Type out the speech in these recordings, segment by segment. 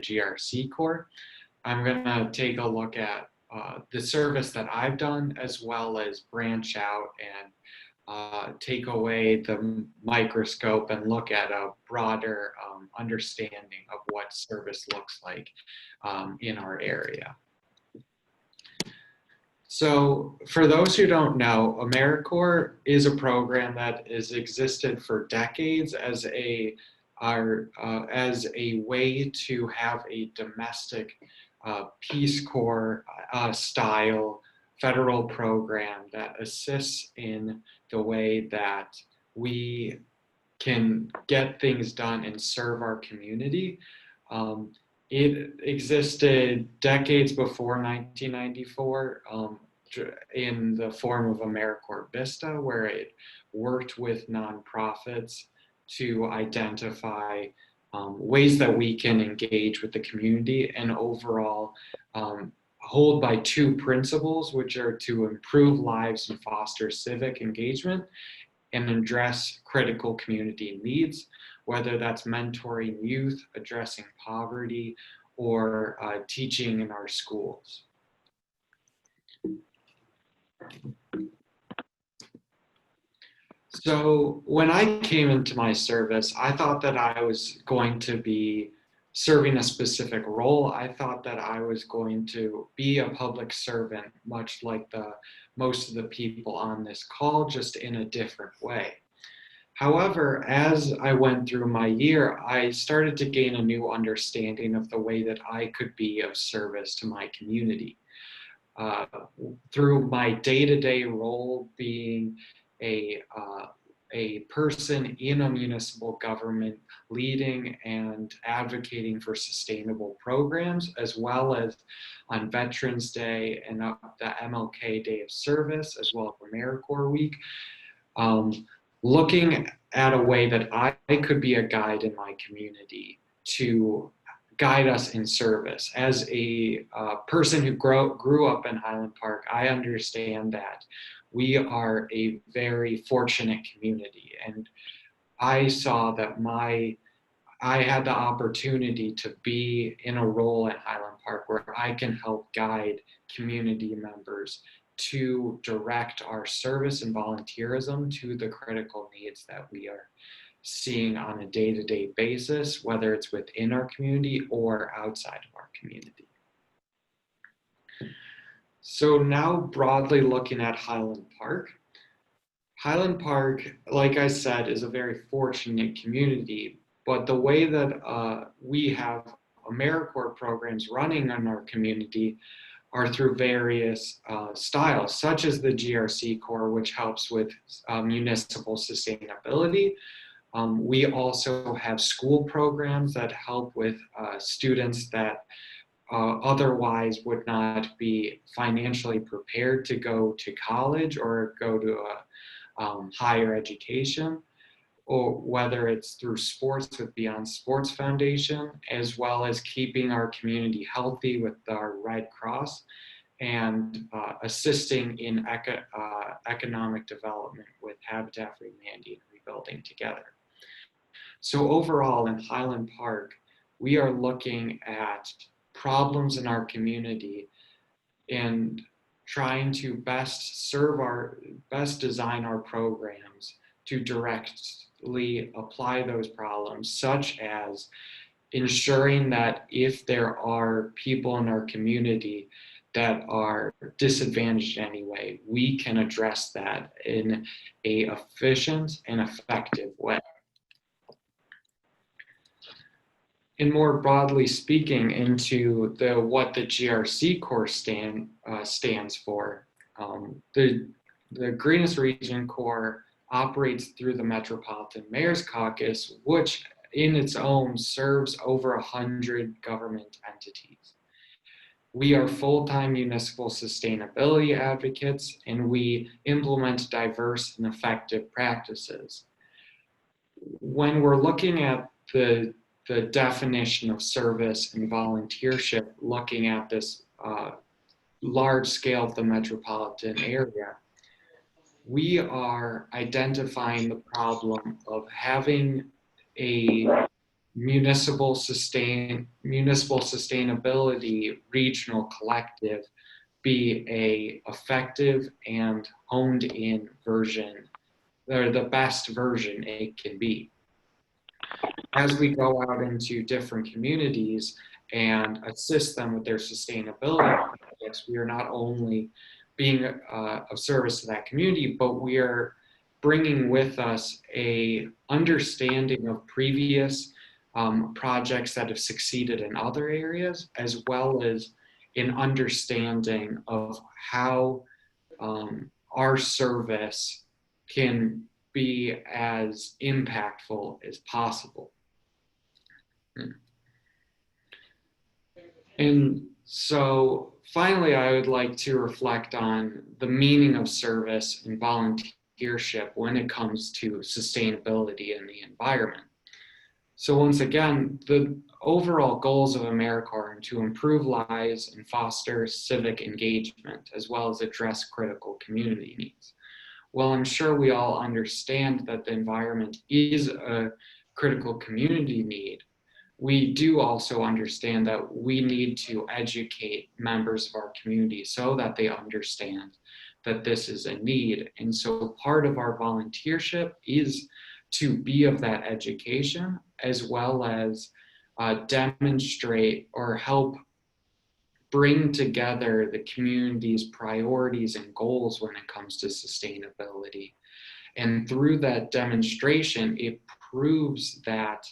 GRCorps. I'm going to take a look at the service that I've done, as well as branch out and take away the microscope and look at a broader understanding of what service looks like in our area. So for those who don't know, AmeriCorps is a program that has existed for decades as a way to have a domestic Peace Corps style federal program that assists in the way that we can get things done and serve our community. It existed decades before 1994 in the form of AmeriCorps Vista, where it worked with nonprofits to identify ways that we can engage with the community, and overall hold by two principles, which are to improve lives and foster civic engagement and address critical community needs, whether that's mentoring youth, addressing poverty, or teaching in our schools. So when I came into my service, I thought that I was going to be serving a specific role. I thought that I was going to be a public servant, much like most of the people on this call, just in a different way. However, as I went through my year, I started to gain a new understanding of the way that I could be of service to my community. Through my day-to-day role being a person in a municipal government, leading and advocating for sustainable programs, as well as on Veterans Day and the MLK Day of Service, as well as AmeriCorps Week, looking at a way that I could be a guide in my community to guide us in service. As a person who grew up in Highland Park, I understand that we are a very fortunate community, and I saw that I had the opportunity to be in a role at Highland Park where I can help guide community members to direct our service and volunteerism to the critical needs that we are seeing on a day-to-day basis, whether it's within our community or outside of our community. So now broadly looking at Highland Park. Highland Park, like I said, is a very fortunate community, but the way that we have AmeriCorps programs running in our community are through various styles, such as the GRCorps, which helps with municipal sustainability. We also have school programs that help with students that otherwise would not be financially prepared to go to college or go to a higher education, or whether it's through sports with Beyond Sports Foundation, as well as keeping our community healthy with our Red Cross, and assisting in economic development with Habitat for Humanity and Rebuilding Together. So overall in Highland Park, we are looking at problems in our community and trying to best design our programs to directly apply those problems, such as ensuring that if there are people in our community that are disadvantaged in any way, we can address that in an efficient and effective way. And more broadly speaking, into what the GRCorps stands for, the Greenest Region Corps operates through the Metropolitan Mayors Caucus, which in its own serves over 100 government entities. We are full-time municipal sustainability advocates, and we implement diverse and effective practices. When we're looking at the definition of service and volunteership, looking at this large scale of the metropolitan area, we are identifying the problem of having a municipal sustainability regional collective be a effective and honed in version, or the best version it can be. As we go out into different communities and assist them with their sustainability projects, we are not only being of service to that community, but we are bringing with us a understanding of previous projects that have succeeded in other areas, as well as an understanding of how our service can be as impactful as possible. And so finally, I would like to reflect on the meaning of service and volunteership when it comes to sustainability in the environment. So once again, the overall goals of AmeriCorps are to improve lives and foster civic engagement, as well as address critical community needs. Well, I'm sure we all understand that the environment is a critical community need. We do also understand that we need to educate members of our community so that they understand that this is a need. And so part of our volunteership is to be of that education, as well as demonstrate or help bring together the community's priorities and goals when it comes to sustainability. And through that demonstration, it proves that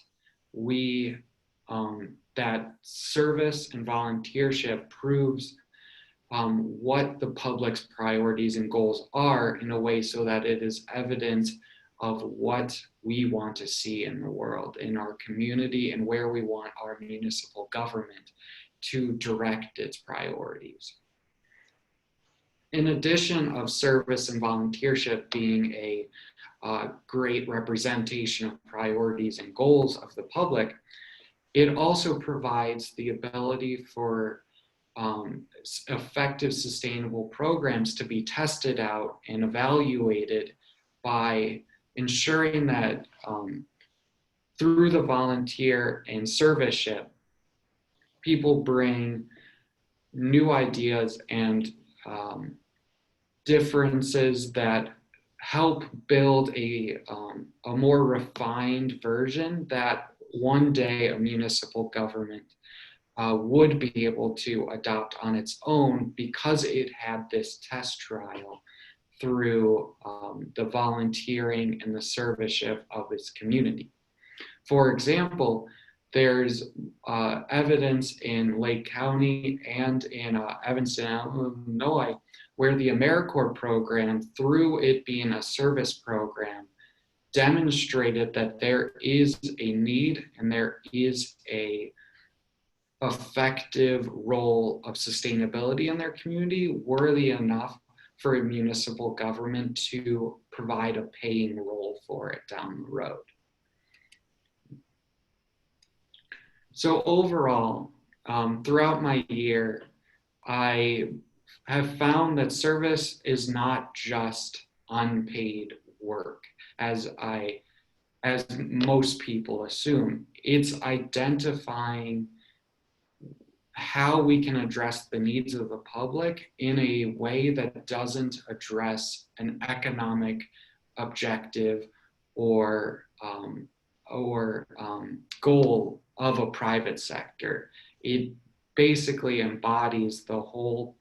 that service and volunteership proves what the public's priorities and goals are in a way so that it is evidence of what we want to see in the world, in our community, and where we want our municipal government to direct its priorities. In addition of service and volunteership being a great representation of priorities and goals of the public, it also provides the ability for effective sustainable programs to be tested out and evaluated by ensuring that through the volunteer and serviceship, people bring new ideas and differences that help build a more refined version that one day a municipal government would be able to adopt on its own because it had this test trial through the volunteering and the serviceship of its community. For example, there's evidence in Lake County and in Evanston, Illinois, where the AmeriCorps program, through it being a service program, demonstrated that there is a need and there is a effective role of sustainability in their community worthy enough for a municipal government to provide a paying role for it down the road. So overall, throughout my year, I have found that service is not just unpaid work, as most people assume. It's identifying how we can address the needs of the public in a way that doesn't address an economic objective or goal of a private sector. It basically embodies the whole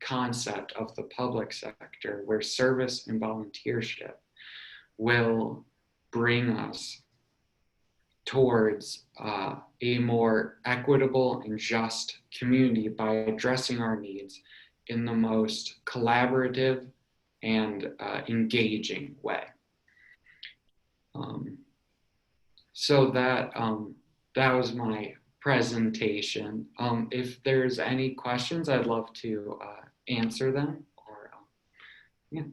concept of the public sector, where service and volunteership will bring us towards a more equitable and just community by addressing our needs in the most collaborative and engaging way. So that was my presentation. If there's any questions, I'd love to answer them. Or yeah.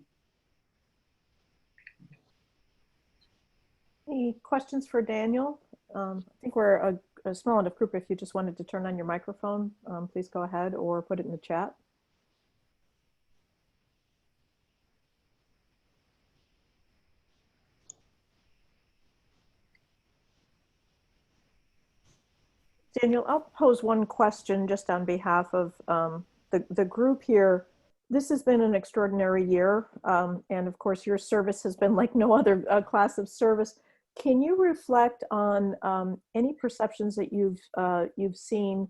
Any questions for Daniel? I think we're a small enough group. If you just wanted to turn on your microphone, please go ahead or put it in the chat. Daniel, I'll pose one question just on behalf of the group here. This has been an extraordinary year, and of course your service has been like no other class of service. Can you reflect on any perceptions that you've seen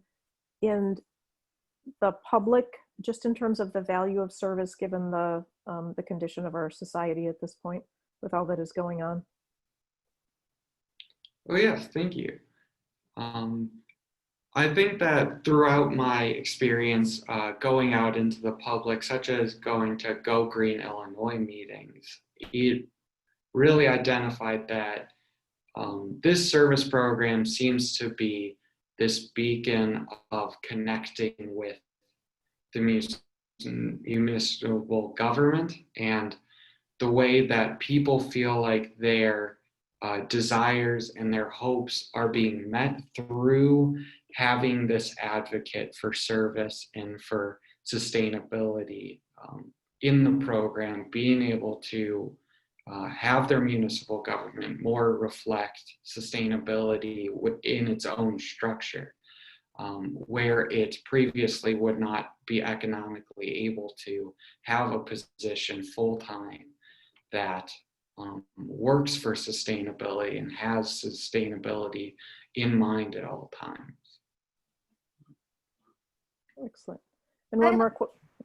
in the public, just in terms of the value of service, given the condition of our society at this point, with all that is going on? Oh yes, thank you. I think that throughout my experience going out into the public, such as going to Go Green Illinois meetings, it really identified that this service program seems to be this beacon of connecting with the municipal government, and the way that people feel like their desires and their hopes are being met through having this advocate for service and for sustainability in the program, being able to have their municipal government more reflect sustainability within its own structure, where it previously would not be economically able to have a position full-time that works for sustainability and has sustainability in mind at all times. Excellent. And one more.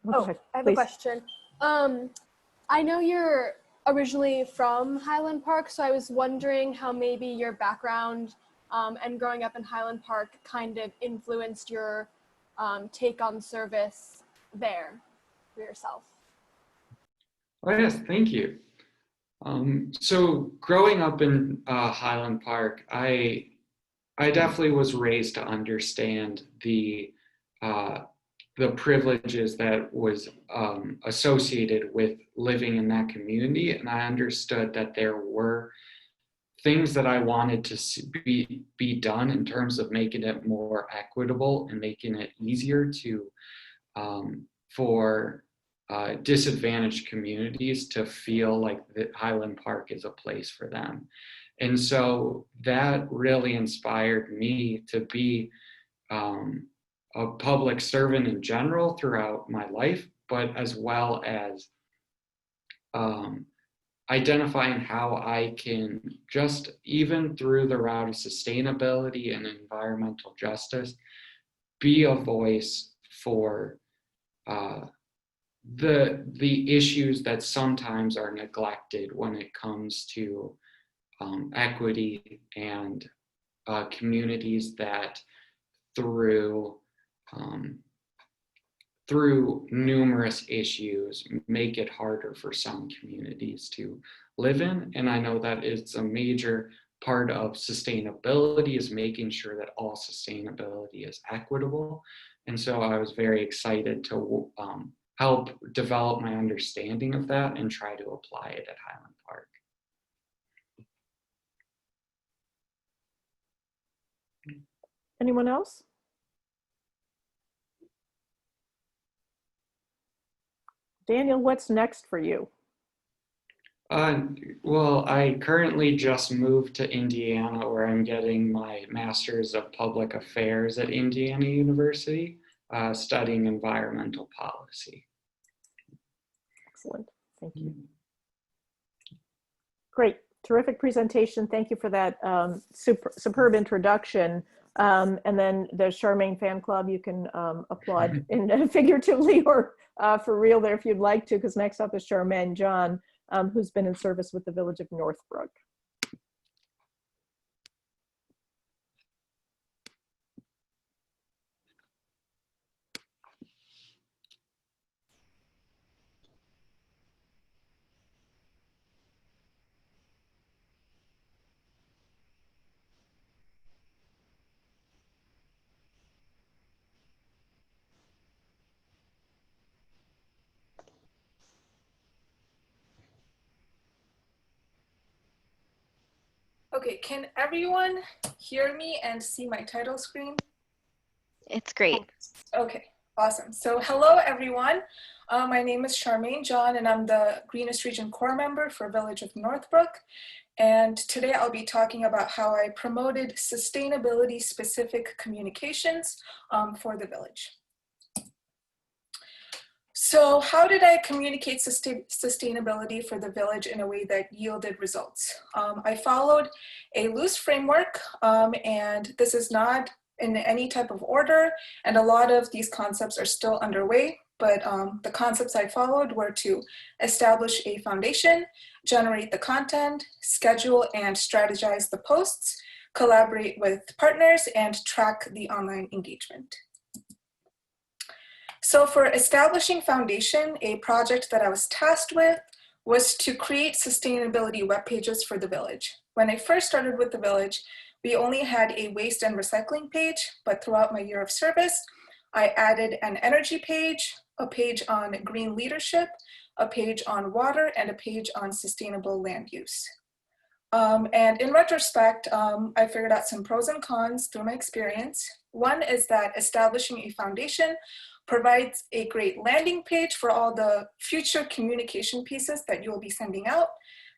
I have a question. I know you're originally from Highland Park, so I was wondering how maybe your background and growing up in Highland Park kind of influenced your take on service there for yourself. Oh yes, thank you. So growing up in Highland Park, I definitely was raised to understand the privileges that was associated with living in that community, and I understood that there were things that I wanted to be done in terms of making it more equitable and making it easier to for disadvantaged communities to feel like that Highland Park is a place for them. And so that really inspired me to be a public servant in general throughout my life, but as well as identifying how I can just, even through the route of sustainability and environmental justice, be a voice for the issues that sometimes are neglected when it comes to equity and communities that through numerous issues make it harder for some communities to live in. And I know that it's a major part of sustainability is making sure that all sustainability is equitable. And so I was very excited to help develop my understanding of that and try to apply it at Highland Park. Anyone else? Daniel, what's next for you? Well, I currently just moved to Indiana, where I'm getting my Master's of Public Affairs at Indiana University, studying environmental policy. Excellent, thank you. Great, terrific presentation. Thank you for that superb introduction. And then the Charmaine fan club, you can applaud in figuratively or for real there if you'd like to, because next up is Charmaine John, who's been in service with the Village of Northbrook. Okay, can everyone hear me and see my title screen? It's great. Okay, Awesome. So hello, everyone. My name is Charmaine John, and I'm the Greenest Region Corps member for Village of Northbrook. And today I'll be talking about how I promoted sustainability-specific communications for the village. So how did I communicate sustainability for the village in a way that yielded results? I followed a loose framework, and this is not in any type of order, and a lot of these concepts are still underway, but the concepts I followed were to establish a foundation, generate the content, schedule and strategize the posts, collaborate with partners, and track the online engagement. So for establishing foundation, a project that I was tasked with was to create sustainability web pages for the village. When I first started with the village, we only had a waste and recycling page, but throughout my year of service, I added an energy page, a page on green leadership, a page on water, and a page on sustainable land use. And in retrospect, I figured out some pros and cons through my experience. One is that establishing a foundation provides a great landing page for all the future communication pieces that you will be sending out.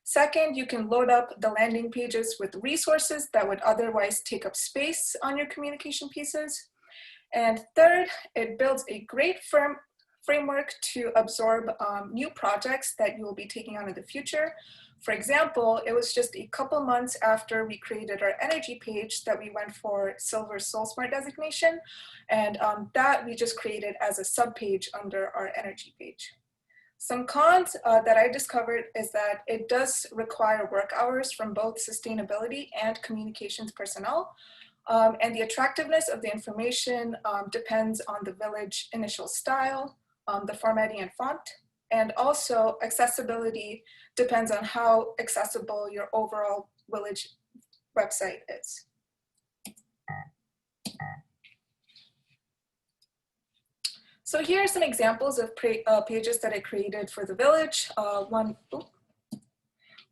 Second, you can load up the landing pages with resources that would otherwise take up space on your communication pieces. And third, it builds a great framework to absorb new projects that you will be taking on in the future. For example, it was just a couple months after we created our energy page that we went for Silver Soul Smart designation, and that we just created as a subpage under our energy page. Some cons that I discovered is that it does require work hours from both sustainability and communications personnel, and the attractiveness of the information depends on the village initial style, the formatting and font, and also accessibility depends on how accessible your overall village website is. So here are some examples of pages that I created for the village. One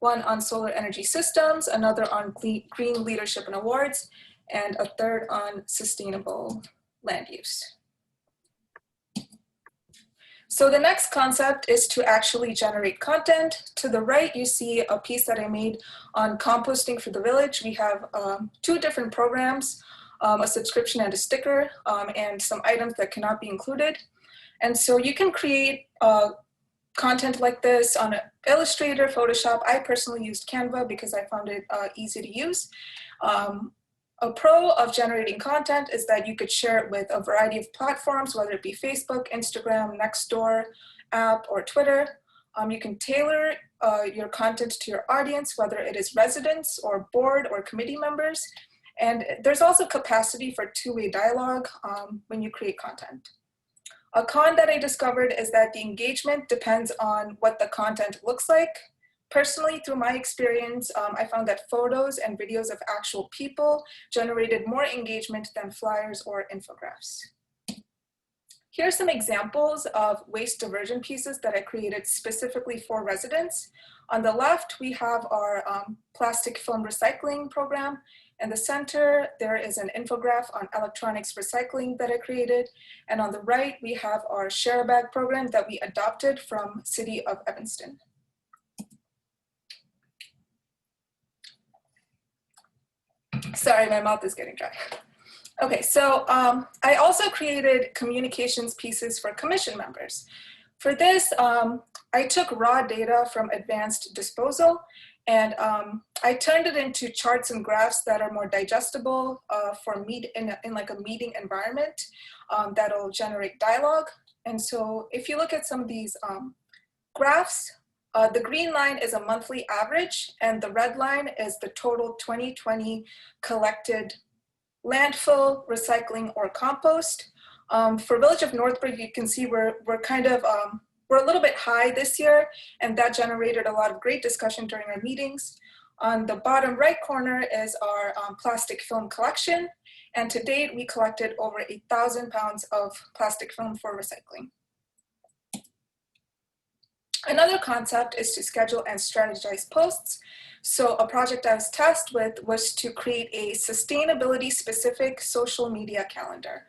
on solar energy systems, another on green leadership and awards, and a third on sustainable land use. So the next concept is to actually generate content. To the right, you see a piece that I made on composting for the village. We have two different programs, a subscription and a sticker, and some items that cannot be included. And so you can create content like this on Illustrator, Photoshop. I personally used Canva because I found it easy to use. A pro of generating content is that you could share it with a variety of platforms, whether it be Facebook, Instagram, Nextdoor app, or Twitter. You can tailor your content to your audience, whether it is residents or board or committee members. And there's also capacity for two-way dialogue when you create content. A con that I discovered is that the engagement depends on what the content looks like. Personally, through my experience, I found that photos and videos of actual people generated more engagement than flyers or infographics. Here are some examples of waste diversion pieces that I created specifically for residents. On the left, we have our plastic film recycling program. In the center, there is an infographic on electronics recycling that I created. And on the right, we have our share bag program that we adopted from City of Evanston. Sorry, my mouth is getting dry. Okay, so I also created communications pieces for commission members. For this, I took raw data from advanced disposal and I turned it into charts and graphs that are more digestible for in like a meeting environment that'll generate dialogue. And so if you look at some of these graphs, the green line is a monthly average, and the red line is the total 2020 collected landfill, recycling, or compost. For Village of Northbrook, you can see we're a little bit high this year, and that generated a lot of great discussion during our meetings. On the bottom right corner is our plastic film collection, and to date, we collected over 1,000 pounds of plastic film for recycling. Another concept is to schedule and strategize posts. So a project I was tasked with was to create a sustainability-specific social media calendar.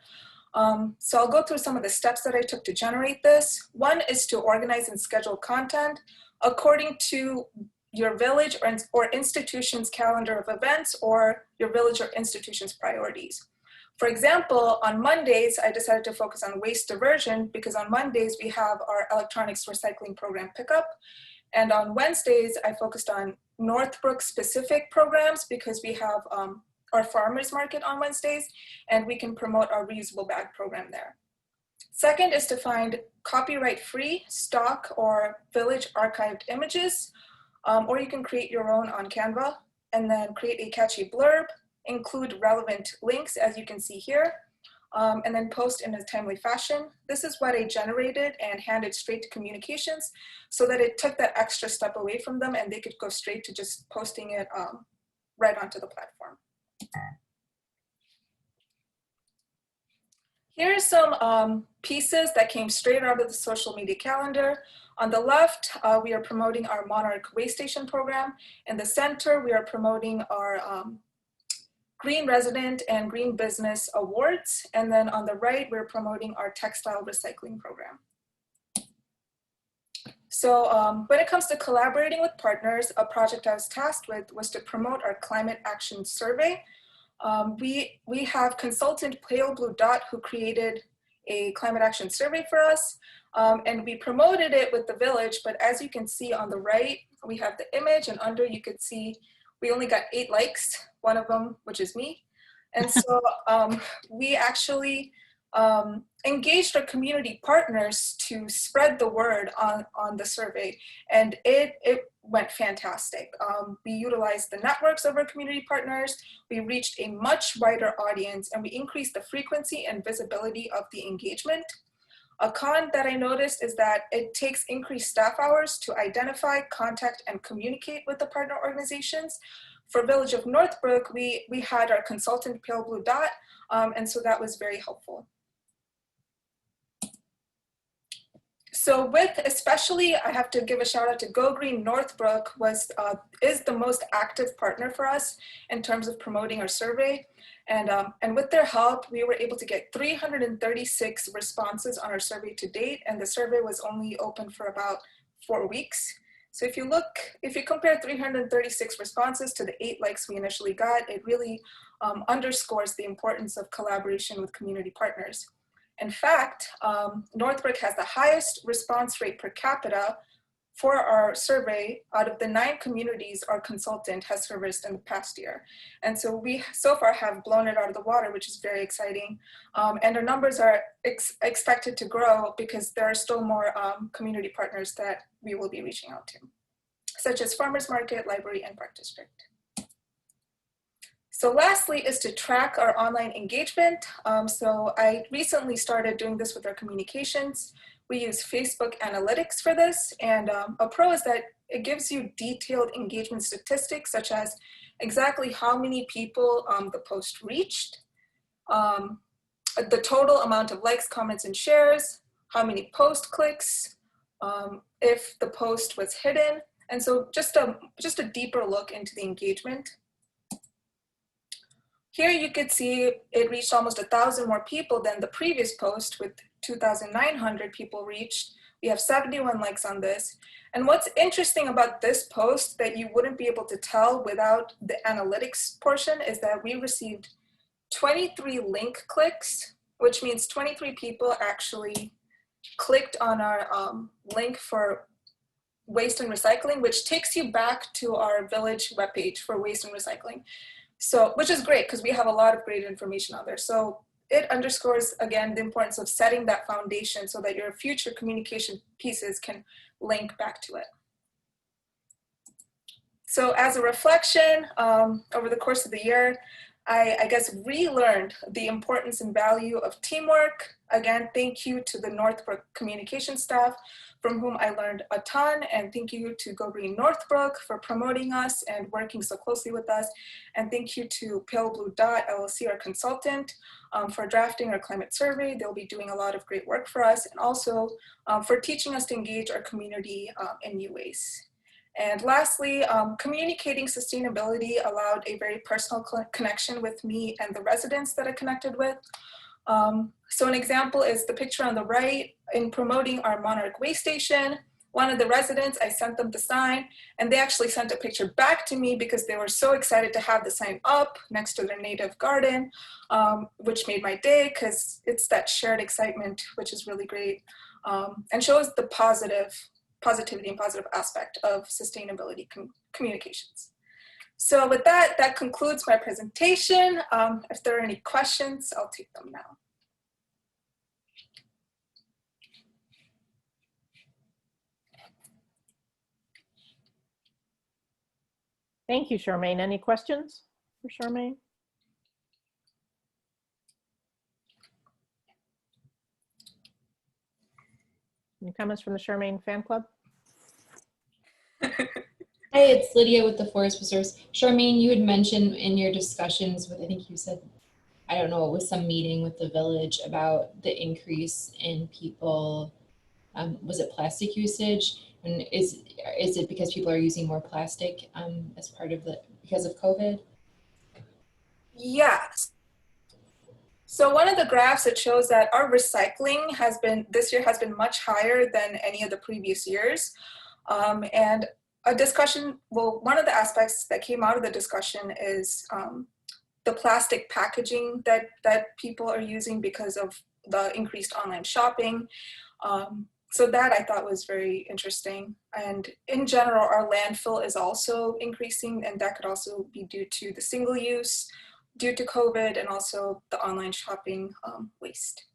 So I'll go through some of the steps that I took to generate this. One is to organize and schedule content according to your village or institution's calendar of events or your village or institution's priorities. For example, on Mondays, I decided to focus on waste diversion because on Mondays we have our electronics recycling program pickup. And on Wednesdays, I focused on Northbrook specific programs because we have our farmers market on Wednesdays and we can promote our reusable bag program there. Second is to find copyright-free stock or village archived images, or you can create your own on Canva and then create a catchy blurb, include relevant links as you can see here, and then post in a timely fashion. This is what I generated and handed straight to communications so that it took that extra step away from them and they could go straight to just posting it right onto the platform. Here are some pieces that came straight out of the social media calendar. On the left, we are promoting our Monarch Waste Station program. In the center, we are promoting our Green Resident and Green Business Awards. And then on the right, we're promoting our textile recycling program. So when it comes to collaborating with partners, a project I was tasked with was to promote our climate action survey. We have consultant Pale Blue Dot who created a climate action survey for us, and we promoted it with the village, but as you can see on the right, we have the image, and under you could see we only got 8 likes, one of them, which is me. And so we actually engaged our community partners to spread the word on the survey, and it went fantastic. We utilized the networks of our community partners, we reached a much wider audience, and we increased the frequency and visibility of the engagement. A con that I noticed is that it takes increased staff hours to identify, contact, and communicate with the partner organizations. For Village of Northbrook, we had our consultant Pale Blue Dot, and so that was very helpful. So especially, I have to give a shout out to Go Green Northbrook is the most active partner for us in terms of promoting our survey. And with their help, we were able to get 336 responses on our survey to date, and the survey was only open for about 4 weeks. So if you compare 336 responses to the 8 likes we initially got, it really underscores the importance of collaboration with community partners. In fact, Northbrook has the highest response rate per capita for our survey out of the 9 communities our consultant has serviced in the past year. And so we so far have blown it out of the water, which is very exciting. And our numbers are expected to grow because there are still more community partners that we will be reaching out to, such as Farmers Market, Library, and Park District. So lastly is to track our online engagement. So I recently started doing this with our communications. We use Facebook Analytics for this, and a pro is that it gives you detailed engagement statistics, such as exactly how many people the post reached, the total amount of likes, comments, and shares, how many post clicks, if the post was hidden, and so just a deeper look into the engagement. Here you could see it reached almost 1,000 more people than the previous post with 2,900 people reached. We have 71 likes on this. And what's interesting about this post that you wouldn't be able to tell without the analytics portion is that we received 23 link clicks, which means 23 people actually clicked on our link for waste and recycling, which takes you back to our village webpage for waste and recycling. So, which is great because we have a lot of great information on there. So it underscores, again, the importance of setting that foundation so that your future communication pieces can link back to it. So as a reflection, over the course of the year, I guess relearned the importance and value of teamwork. Again, thank you to the Northbrook communication staff from whom I learned a ton, and thank you to Go Green Northbrook for promoting us and working so closely with us. And thank you to Pale Blue Dot LLC, our consultant, for drafting our climate survey. They'll be doing a lot of great work for us, and also for teaching us to engage our community in new ways. And lastly, communicating sustainability allowed a very personal connection with me and the residents that I connected with. So an example is the picture on the right. In promoting our Monarch Way Station, one of the residents, I sent them the sign, and they actually sent a picture back to me because they were so excited to have the sign up next to their native garden, which made my day because it's that shared excitement, which is really great, and shows the positivity and positive aspect of sustainability communications. So with that, that concludes my presentation. If there are any questions, I'll take them now. Thank you, Charmaine. Any questions for Charmaine? Any comments from the Charmaine fan club? Hey, it's Lydia with the Forest Preserves. Charmaine, you had mentioned in your discussions with, I think you said, I don't know, it was some meeting with the village about the increase in people, was it plastic usage? And is it because people are using more plastic as part of because of COVID? Yes. So one of the graphs, it shows that our recycling this year has been much higher than any of the previous years. And a discussion, well, one of the aspects that came out of the discussion is the plastic packaging that people are using because of the increased online shopping. So that I thought was very interesting. And in general, our landfill is also increasing, and that could also be due to the single use, due to COVID, and also the online shopping waste.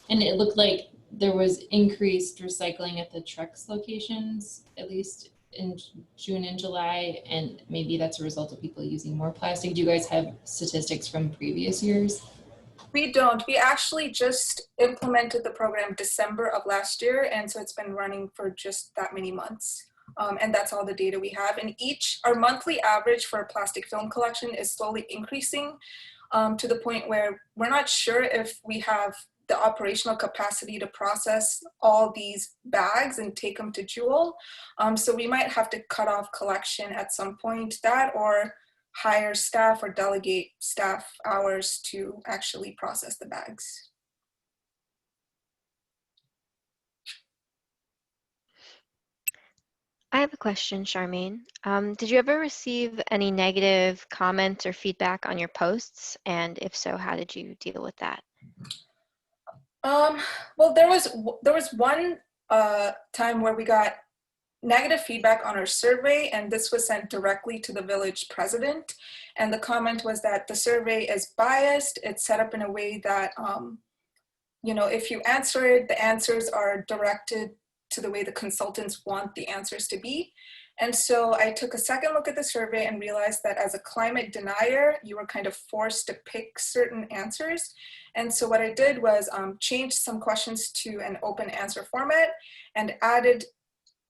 And it looked like there was increased recycling at the Trex locations, at least in June and July, and maybe that's a result of people using more plastic. Do you guys have statistics from previous years? We don't. We actually just implemented the program December of last year, and so it's been running for just that many months. And that's all the data we have. And our monthly average for plastic film collection is slowly increasing to the point where we're not sure if we have the operational capacity to process all these bags and take them to Jewel. So we might have to cut off collection at some point, that or hire staff or delegate staff hours to actually process the bags. I have a question, Charmaine. Did you ever receive any negative comments or feedback on your posts? And if so, how did you deal with that? Well, there was one time where we got negative feedback on our survey, and this was sent directly to the village president. And the comment was that the survey is biased. It's set up in a way that, if you answer it, the answers are directed to the way the consultants want the answers to be. And so I took a second look at the survey and realized that as a climate denier, you were kind of forced to pick certain answers. And so what I did was change some questions to an open answer format and added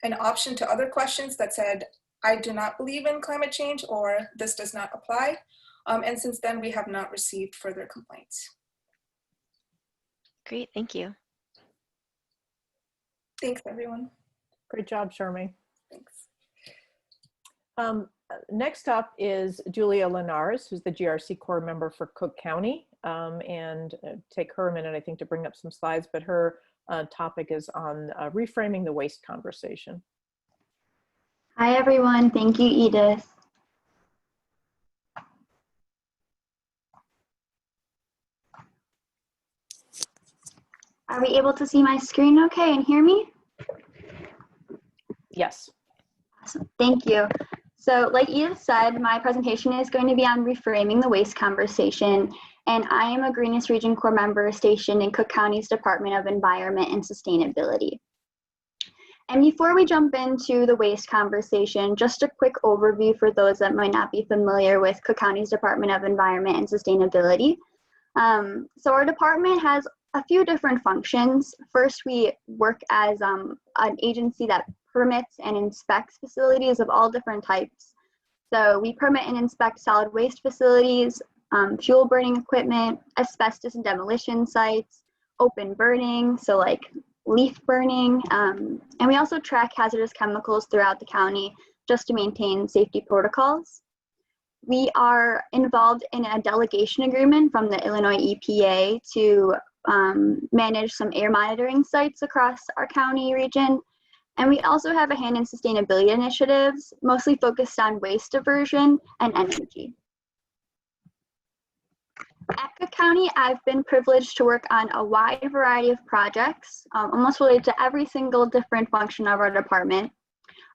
an option to other questions that said, I do not believe in climate change, or this does not apply. And since then, we have not received further complaints. Great, thank you. Thanks, everyone. Great job, Charmaine. Thanks. Next up is Julia Linares, who's the GRCorps member for Cook County. And take her a minute, I think, to bring up some slides, but her topic is on reframing the waste conversation. Hi, everyone. Thank you, Edith. Are we able to see my screen okay and hear me? Yes. Awesome. Thank you. So like Edith said, my presentation is going to be on reframing the waste conversation. And I am a Greenest Region Corps member stationed in Cook County's Department of Environment and Sustainability. And before we jump into the waste conversation, just a quick overview for those that might not be familiar with Cook County's Department of Environment and Sustainability. So our department has a few different functions. First, we work as an agency that permits and inspects facilities of all different types. So we permit and inspect solid waste facilities, fuel burning equipment, asbestos and demolition sites, open burning, so like leaf burning, and we also track hazardous chemicals throughout the county just to maintain safety protocols. We are involved in a delegation agreement from the Illinois EPA to manage some air monitoring sites across our county region. And we also have a hand in sustainability initiatives, mostly focused on waste diversion and energy. At Cook County, I've been privileged to work on a wide variety of projects, almost related to every single different function of our department.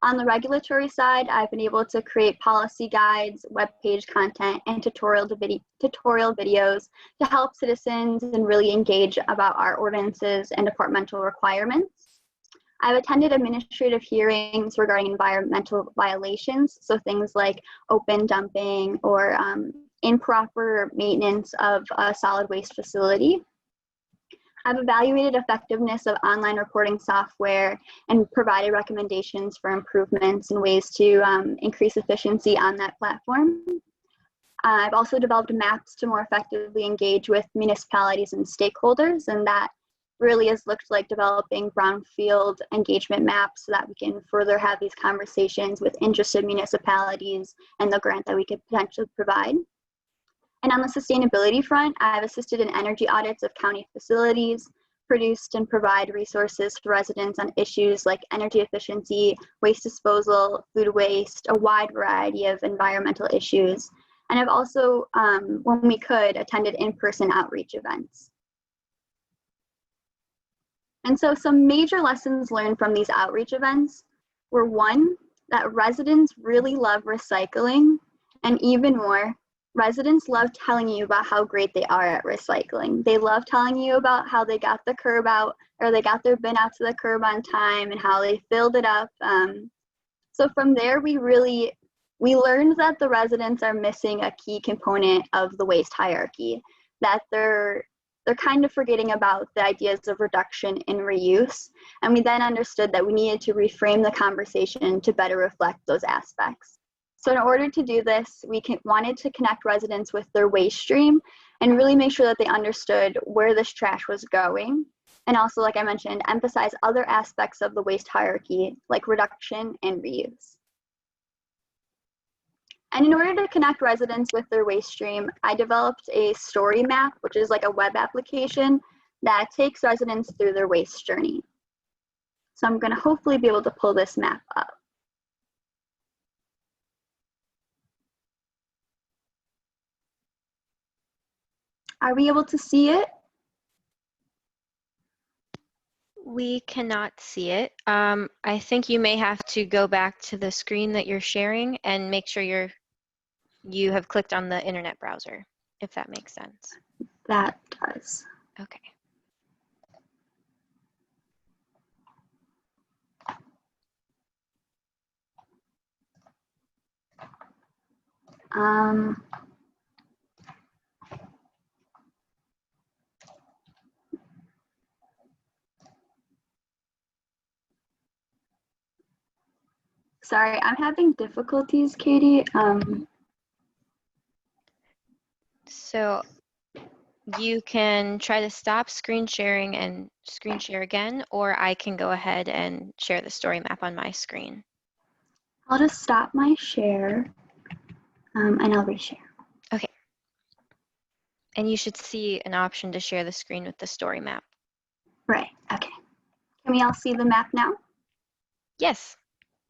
On the regulatory side, I've been able to create policy guides, web page content, and tutorial videos to help citizens and really engage about our ordinances and departmental requirements. I've attended administrative hearings regarding environmental violations, so things like open dumping or improper maintenance of a solid waste facility. I've evaluated effectiveness of online reporting software and provided recommendations for improvements and ways to increase efficiency on that platform. I've also developed maps to more effectively engage with municipalities and stakeholders, and that really has looked like developing brownfield engagement maps so that we can further have these conversations with interested municipalities and the grant that we could potentially provide. And on the sustainability front, I've assisted in energy audits of county facilities, produced and provide resources to residents on issues like energy efficiency, waste disposal, food waste, a wide variety of environmental issues. And I've also, when we could, attended in-person outreach events. And so some major lessons learned from these outreach events were, one, that residents really love recycling, and even more, residents love telling you about how great they are at recycling. They love telling you about how they got the curb out, or they got their bin out to the curb on time, and how they filled it up. So from there, we learned that the residents are missing a key component of the waste hierarchy, that they're kind of forgetting about the ideas of reduction and reuse. And we then understood that we needed to reframe the conversation to better reflect those aspects. So in order to do this, we wanted to connect residents with their waste stream and really make sure that they understood where this trash was going. And also, like I mentioned, emphasize other aspects of the waste hierarchy, like reduction and reuse. And in order to connect residents with their waste stream, I developed a story map, which is like a web application that takes residents through their waste journey. So I'm going to hopefully be able to pull this map up. Are we able to see it? We cannot see it. I think you may have to go back to the screen that you're sharing and make sure you have clicked on the internet browser, if that makes sense. That does. Okay. Sorry, I'm having difficulties, Katie. So you can try to stop screen sharing and screen share again, or I can go ahead and share the story map on my screen. I'll just stop my share and I'll reshare. Okay. And you should see an option to share the screen with the story map. Right, okay. Can we all see the map now? Yes.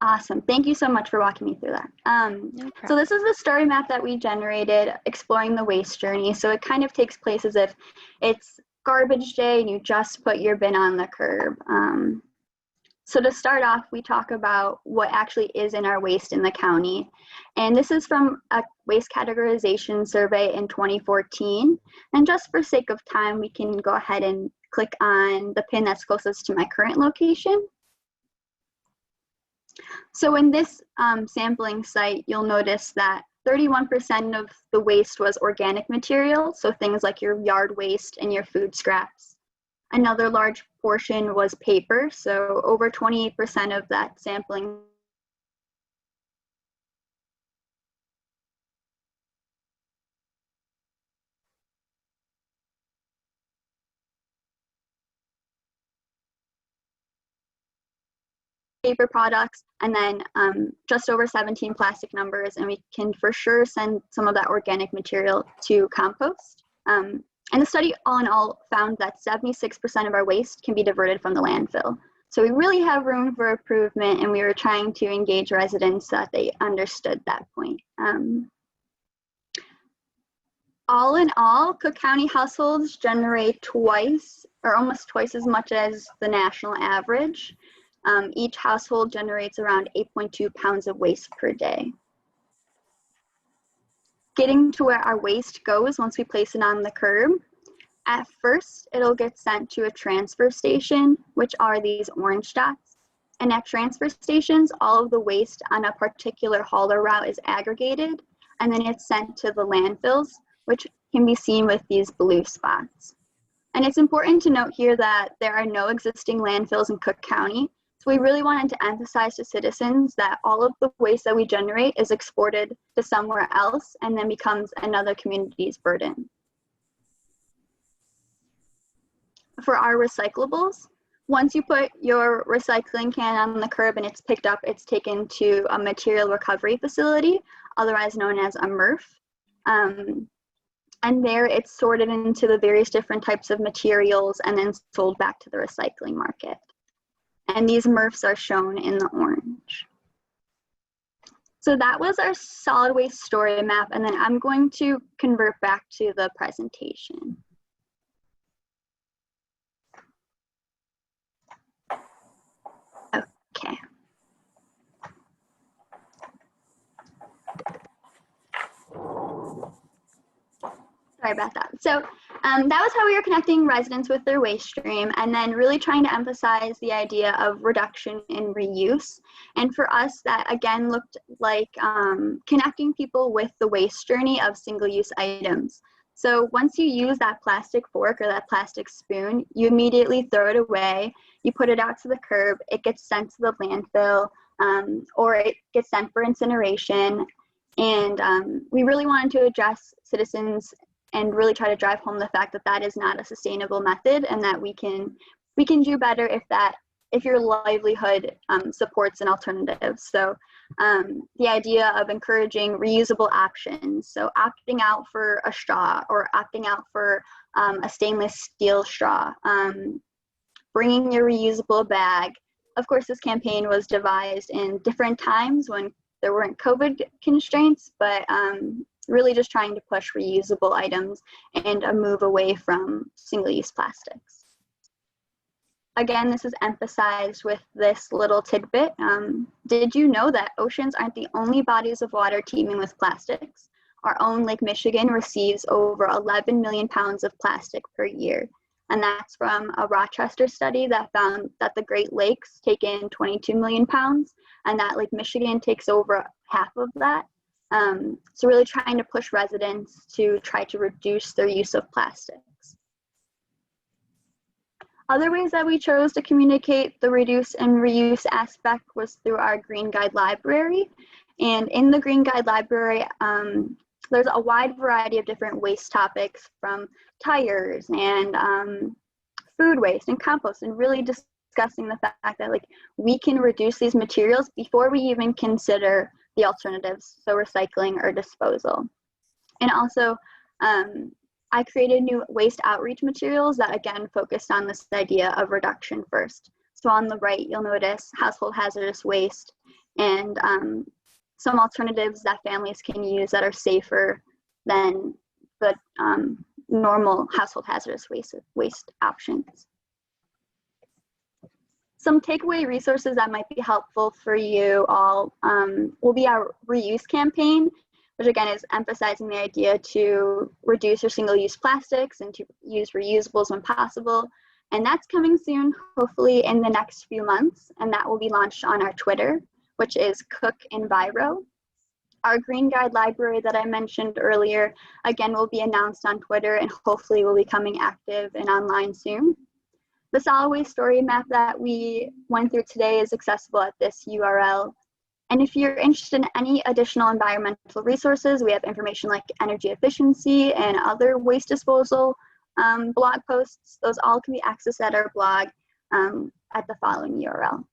Awesome, thank you so much for walking me through that. No problem. So this is the story map that we generated exploring the waste journey. So it kind of takes place as if it's garbage day and you just put your bin on the curb. So to start off, we talk about what actually is in our waste in the county. And this is from a waste categorization survey in 2014. And just for sake of time, we can go ahead and click on the pin that's closest to my current location. So in this sampling site, you'll notice that 31% of the waste was organic material, so things like your yard waste and your food scraps. Another large portion was paper, so over 28% of that sampling paper products, and then just over 17 plastic numbers, and we can for sure send some of that organic material to compost. And the study all in all found that 76% of our waste can be diverted from the landfill. So we really have room for improvement, and we were trying to engage residents so that they understood that point. All in all, Cook County households generate twice or almost twice as much as the national average. Each household generates around 8.2 pounds of waste per day. Getting to where our waste goes once we place it on the curb, at first it'll get sent to a transfer station, which are these orange dots. And at transfer stations, all of the waste on a particular hauler route is aggregated, and then it's sent to the landfills, which can be seen with these blue spots. And it's important to note here that there are no existing landfills in Cook County. So we really wanted to emphasize to citizens that all of the waste that we generate is exported to somewhere else and then becomes another community's burden. For our recyclables, once you put your recycling can on the curb and it's picked up, it's taken to a material recovery facility, otherwise known as a MRF. And there it's sorted into the various different types of materials and then sold back to the recycling market. And these MRFs are shown in the orange. So that was our solid waste story map, and then I'm going to convert back to the presentation. Okay. Sorry about that. So that was how we were connecting residents with their waste stream, and then really trying to emphasize the idea of reduction and reuse. And for us, that again looked like connecting people with the waste journey of single-use items. So once you use that plastic fork or that plastic spoon, you immediately throw it away, you put it out to the curb, it gets sent to the landfill, or it gets sent for incineration. And we really wanted to address citizens and really try to drive home the fact that that is not a sustainable method, and that we can do better if your livelihood supports an alternative. So the idea of encouraging reusable options, so opting out for a straw or opting out for a stainless steel straw, bringing your reusable bag. Of course, this campaign was devised in different times when there weren't COVID constraints, but really just trying to push reusable items and a move away from single-use plastics. Again, this is emphasized with this little tidbit. Did you know that oceans aren't the only bodies of water teeming with plastics? Our own Lake Michigan receives over 11 million pounds of plastic per year. And that's from a Rochester study that found that the Great Lakes take in 22 million pounds, and that Lake Michigan takes over half of that. So really trying to push residents to try to reduce their use of plastics. Other ways that we chose to communicate the reduce and reuse aspect was through our Green Guide library. And in the Green Guide library, there's a wide variety of different waste topics, from tires and food waste and compost, and really discussing the fact that we can reduce these materials before we even consider the alternatives, so recycling or disposal. And also, I created new waste outreach materials that again focused on this idea of reduction first. So on the right, you'll notice household hazardous waste and some alternatives that families can use that are safer than the normal household hazardous waste options. Some takeaway resources that might be helpful for you all will be our reuse campaign, which again is emphasizing the idea to reduce your single-use plastics and to use reusables when possible. And that's coming soon, hopefully in the next few months, and that will be launched on our Twitter, which is Cook Enviro. Our Green Guide library that I mentioned earlier, again, will be announced on Twitter and hopefully will be coming active and online soon. The solid waste story map that we went through today is accessible at this URL. And if you're interested in any additional environmental resources, we have information like energy efficiency and other waste disposal blog posts. Those all can be accessed at our blog at the following URL.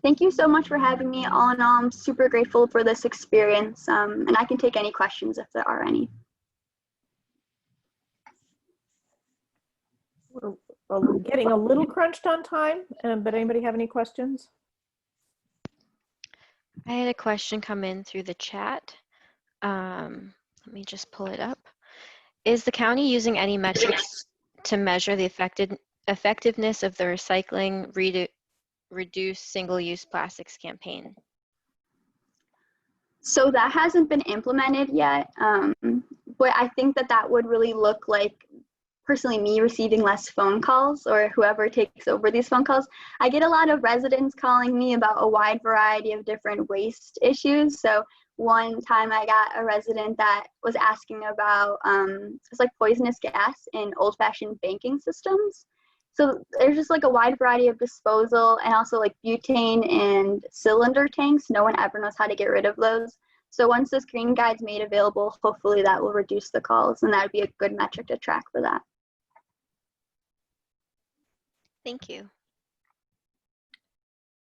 Thank you so much for having me. All in all, I'm super grateful for this experience, and I can take any questions if there are any. We're getting a little crunched on time, but anybody have any questions? I had a question come in through the chat. Let me just pull it up. Is the county using any metrics to measure the effectiveness of the recycling reduce single-use plastics campaign? So that hasn't been implemented yet, but I think that would really look like, personally, me receiving less phone calls, or whoever takes over these phone calls. I get a lot of residents calling me about a wide variety of different waste issues. So one time I got a resident that was asking about it's like poisonous gas in old-fashioned banking systems. So there's just like a wide variety of disposal, and also like butane and cylinder tanks. No one ever knows how to get rid of those. So once this green guide's made available, hopefully that will reduce the calls, and that would be a good metric to track for that. Thank you.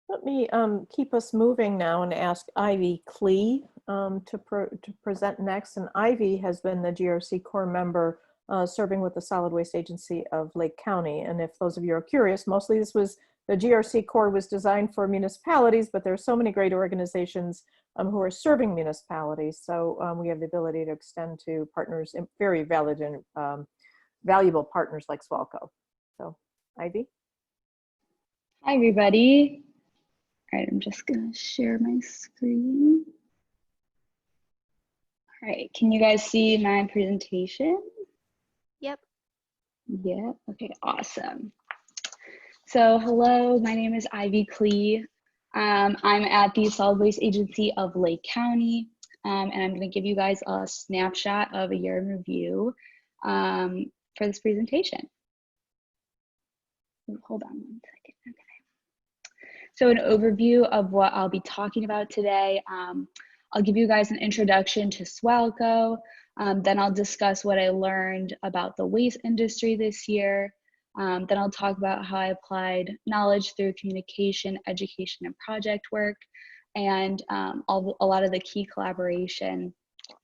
Let me keep us moving now and ask Ivy Klee to present next. And Ivy has been the GRCorps member serving with the Solid Waste Agency of Lake County. And if those of you are curious, mostly the GRCorps was designed for municipalities, but there are so many great organizations who are serving municipalities. So we have the ability to extend to partners, very valid and valuable partners like SWALCO. So Ivy. Hi, everybody. All right, I'm just gonna share my screen. All right, can you guys see my presentation? Yep. Yeah, okay, awesome. So hello, my name is Ivy Klee. I'm at the Solid Waste Agency of Lake County, and I'm gonna give you guys a snapshot of a year in review for this presentation. Hold on one second, okay. So an overview of what I'll be talking about today. I'll give you guys an introduction to SWALCO, then I'll discuss what I learned about the waste industry this year. Then I'll talk about how I applied knowledge through communication, education, and project work, and a lot of the key collaboration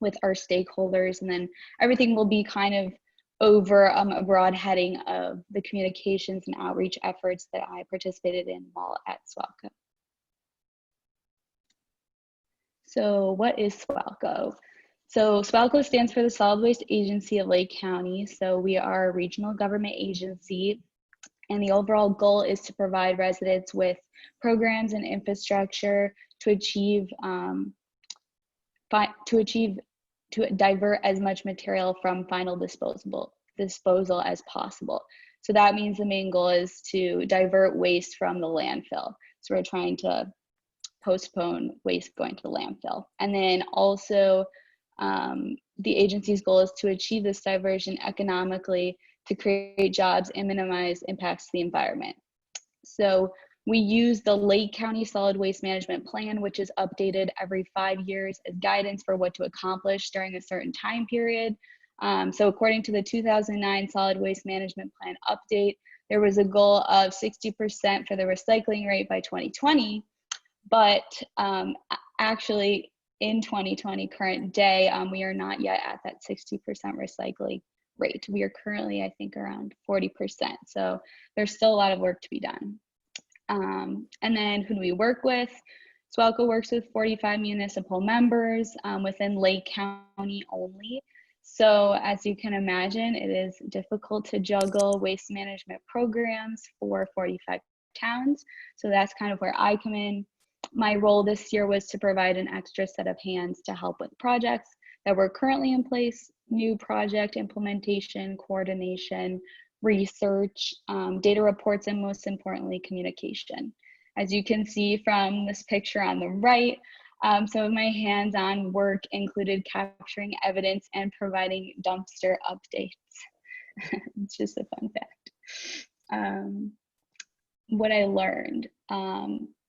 with our stakeholders. And then everything will be kind of over a broad heading of the communications and outreach efforts that I participated in while at SWALCO. So what is SWALCO? So SWALCO stands for the Solid Waste Agency of Lake County. So we are a regional government agency, and the overall goal is to provide residents with programs and infrastructure to divert as much material from final disposal as possible. So that means the main goal is to divert waste from the landfill. So we're trying to postpone waste going to the landfill. And then also the agency's goal is to achieve this diversion economically to create jobs and minimize impacts to the environment. So we use the Lake County Solid Waste Management Plan, which is updated every 5 years as guidance for what to accomplish during a certain time period. So according to the 2009 Solid Waste Management Plan update, there was a goal of 60% for the recycling rate by 2020, but actually in 2020, current day, we are not yet at that 60% recycling rate. We are currently, I think, around 40%. So there's still a lot of work to be done. And then who do we work with? SWALCO works with 45 municipal members within Lake County only. So as you can imagine, it is difficult to juggle waste management programs for 45 towns. So that's kind of where I come in. My role this year was to provide an extra set of hands to help with projects that were currently in place, new project implementation, coordination, research, data reports, and most importantly, communication. As you can see from this picture on the right, some of my hands-on work included capturing evidence and providing dumpster updates. It's just a fun fact. What I learned.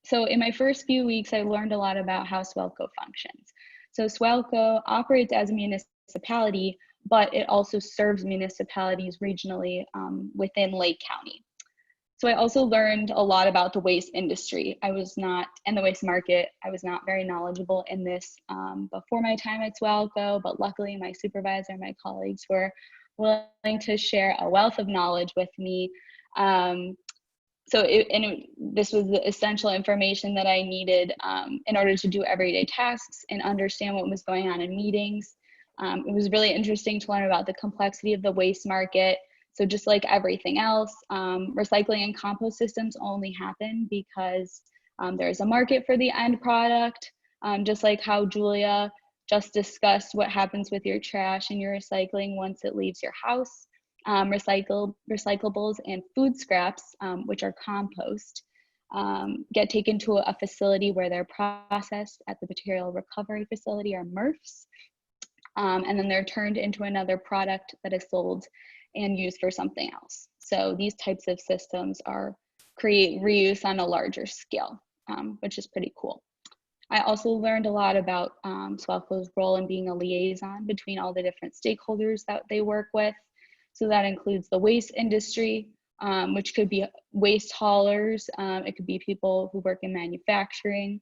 So in my first few weeks, I learned a lot about how SWALCO functions. So SWALCO operates as a municipality, but it also serves municipalities regionally within Lake County. So I also learned a lot about the waste industry. I was not, and the waste market, I was not very knowledgeable in this before my time at SWALCO, but luckily my supervisor and my colleagues were willing to share a wealth of knowledge with me. This was the essential information that I needed in order to do everyday tasks and understand what was going on in meetings. It was really interesting to learn about the complexity of the waste market. So just like everything else, recycling and compost systems only happen because there's a market for the end product, just like how Julia just discussed what happens with your trash and your recycling once it leaves your house. Recyclables and food scraps, which are compost, get taken to a facility where they're processed at the material recovery facility, or MRFs, and then they're turned into another product that is sold and used for something else. So these types of systems create reuse on a larger scale, which is pretty cool. I also learned a lot about SWALCO's role in being a liaison between all the different stakeholders that they work with. So that includes the waste industry, which could be waste haulers, it could be people who work in manufacturing,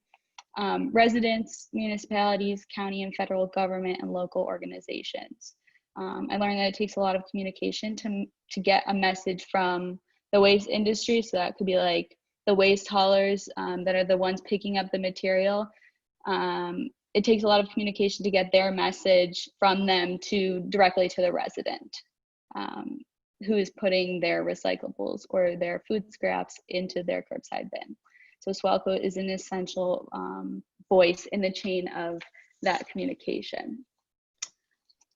residents, municipalities, county and federal government, and local organizations. I learned that it takes a lot of communication to get a message from the waste industry. So that could be like the waste haulers that are the ones picking up the material. It takes a lot of communication to get their message from them directly to the resident who is putting their recyclables or their food scraps into their curbside bin. So SWALCO is an essential voice in the chain of that communication.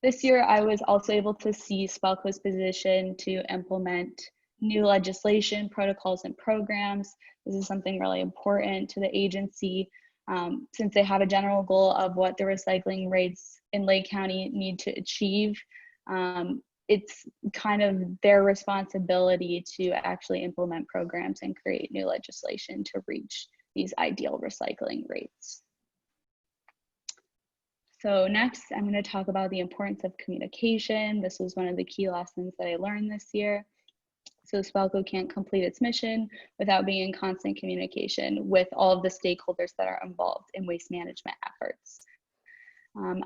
This year, I was also able to see SWALCO's position to implement new legislation, protocols, and programs. This is something really important to the agency since they have a general goal of what the recycling rates in Lake County need to achieve. It's kind of their responsibility to actually implement programs and create new legislation to reach these ideal recycling rates. So next, I'm going to talk about the importance of communication. This was one of the key lessons that I learned this year. So SWALCO can't complete its mission without being in constant communication with all of the stakeholders that are involved in waste management efforts.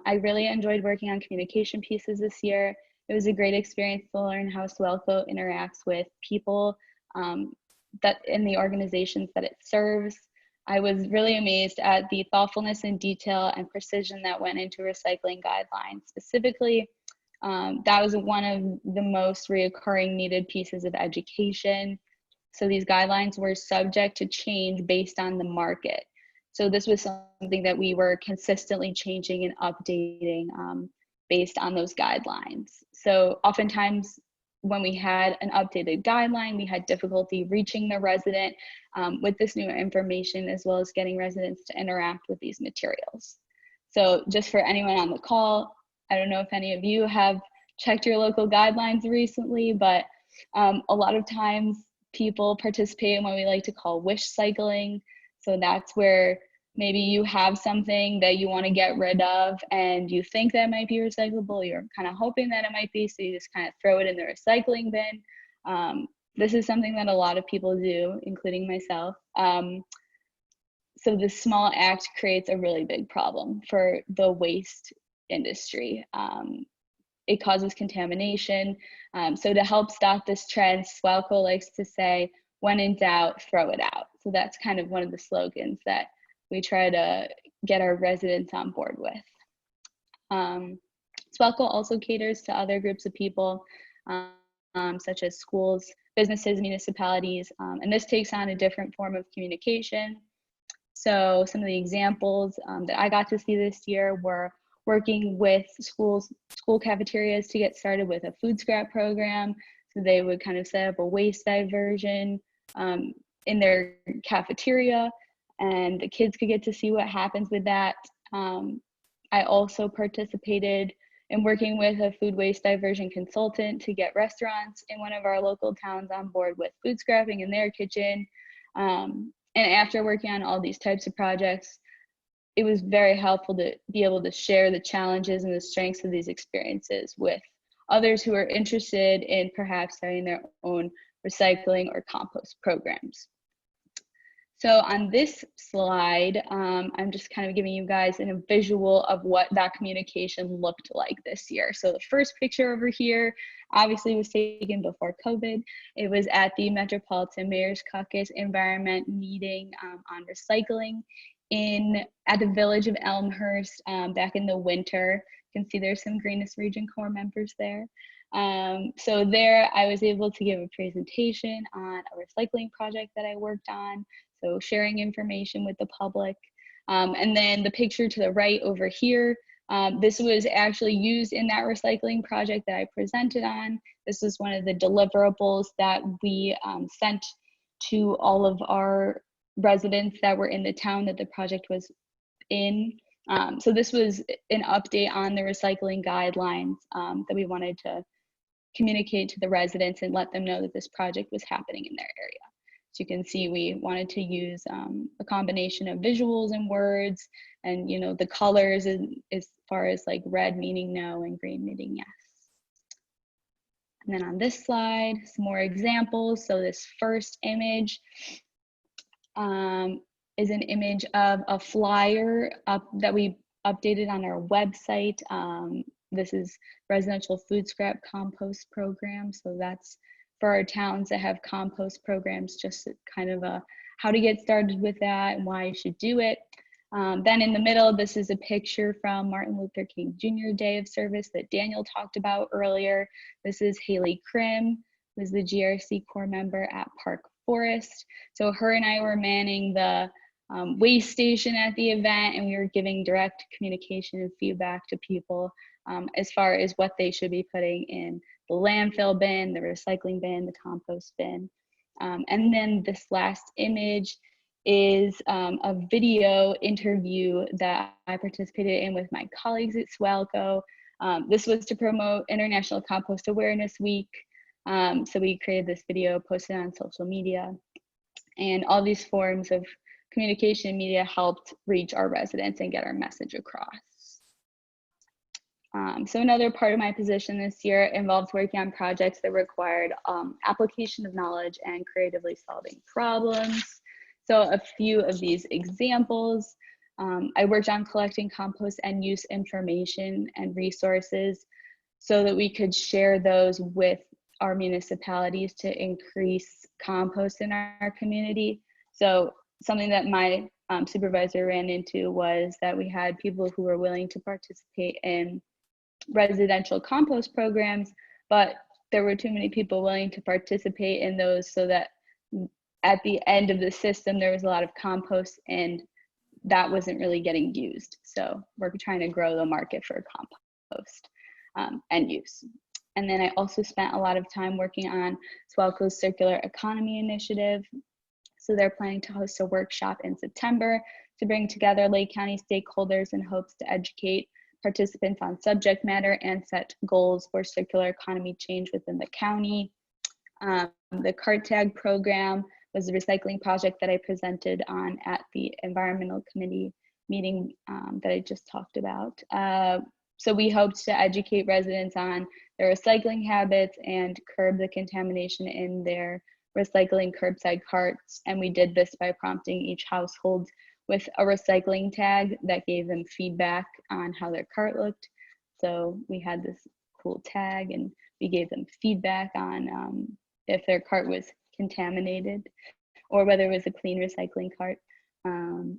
I really enjoyed working on communication pieces this year. It was a great experience to learn how SWALCO interacts with people that in the organizations that it serves. I was really amazed at the thoughtfulness and detail and precision that went into recycling guidelines. Specifically, that was one of the most reoccurring needed pieces of education. So these guidelines were subject to change based on the market. So this was something that we were consistently changing and updating based on those guidelines. So oftentimes when we had an updated guideline, we had difficulty reaching the resident with this new information, as well as getting residents to interact with these materials. So just for anyone on the call, I don't know if any of you have checked your local guidelines recently, but a lot of times people participate in what we like to call wish cycling. So that's where maybe you have something that you want to get rid of and you think that might be recyclable, you're kind of hoping that it might be, so you just kind of throw it in the recycling bin. This is something that a lot of people do, including myself. So this small act creates a really big problem for the waste industry. It causes contamination. So to help stop this trend, SWALCO likes to say, when in doubt, throw it out. So that's kind of one of the slogans that we try to get our residents on board with. SWALCO also caters to other groups of people, such as schools, businesses, municipalities, and this takes on a different form of communication. So some of the examples that I got to see this year were working with school cafeterias to get started with a food scrap program. So they would kind of set up a waste diversion in their cafeteria, and the kids could get to see what happens with that. I also participated in working with a food waste diversion consultant to get restaurants in one of our local towns on board with food scrapping in their kitchen. And after working on all these types of projects, it was very helpful to be able to share the challenges and the strengths of these experiences with others who are interested in perhaps starting their own recycling or compost programs. So on this slide, I'm just kind of giving you guys a visual of what that communication looked like this year. So the first picture over here obviously was taken before COVID. It was at the Metropolitan Mayors Caucus Environment meeting on recycling at the village of Elmhurst back in the winter. You can see there's some Greenest Region Corps members there. So there I was able to give a presentation on a recycling project that I worked on. So sharing information with the public. And then the picture to the right over here, this was actually used in that recycling project that I presented on. This was one of the deliverables that we sent to all of our residents that were in the town that the project was in. So this was an update on the recycling guidelines that we wanted to communicate to the residents and let them know that this project was happening in their area. So you can see we wanted to use a combination of visuals and words, and the colors as far as like red meaning no and green meaning yes. And then on this slide, some more examples. So this first image is an image of a flyer that we updated on our website. This is residential food scrap compost program. So that's for our towns that have compost programs, just kind of how to get started with that and why you should do it. Then in the middle, this is a picture from Martin Luther King Jr. Day of Service that Daniel talked about earlier. This is Haley Krim, who's the GRCorps member at Park Forest. So her and I were manning the waste station at the event, and we were giving direct communication and feedback to people as far as what they should be putting in the landfill bin, the recycling bin, the compost bin. And then this last image is a video interview that I participated in with my colleagues at SWALCO. This was to promote International Compost Awareness Week. So we created this video, posted on social media, and all these forms of communication media helped reach our residents and get our message across. So another part of my position this year involved working on projects that required application of knowledge and creatively solving problems. So a few of these examples, I worked on collecting compost and use information and resources so that we could share those with our municipalities to increase compost in our community. So something that my supervisor ran into was that we had people who were willing to participate in residential compost programs, but there were too many people willing to participate in those, so that at the end of the system there was a lot of compost and that wasn't really getting used. So we're trying to grow the market for compost and use. And then I also spent a lot of time working on SWALCO's Circular Economy Initiative. So they're planning to host a workshop in September to bring together Lake County stakeholders in hopes to educate participants on subject matter and set goals for circular economy change within the county. The cart tag program was a recycling project that I presented on at the environmental committee meeting that I just talked about. So we hoped to educate residents on their recycling habits and curb the contamination in their recycling curbside carts. And we did this by prompting each household with a recycling tag that gave them feedback on how their cart looked. So we had this cool tag and we gave them feedback on if their cart was contaminated or whether it was a clean recycling cart. And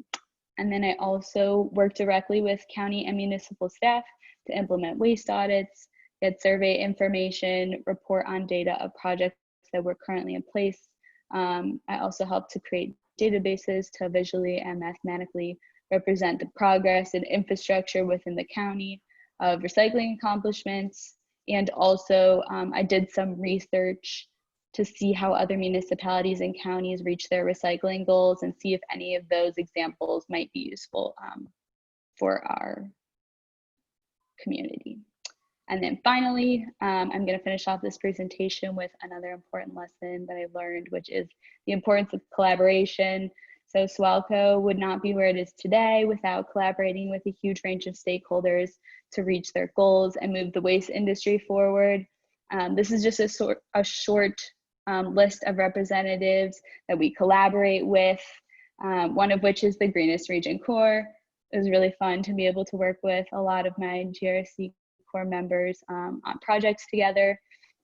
then I also worked directly with county and municipal staff to implement waste audits, get survey information, report on data of projects that were currently in place. I also helped to create databases to visually and mathematically represent the progress and infrastructure within the county of recycling accomplishments. And also I did some research to see how other municipalities and counties reach their recycling goals and see if any of those examples might be useful for our community. And then finally, I'm going to finish off this presentation with another important lesson that I learned, which is the importance of collaboration. So SWALCO would not be where it is today without collaborating with a huge range of stakeholders to reach their goals and move the waste industry forward. This is just a short list of representatives that we collaborate with, one of which is the Greenest Region Corps. It was really fun to be able to work with a lot of my GRCorps members on projects together.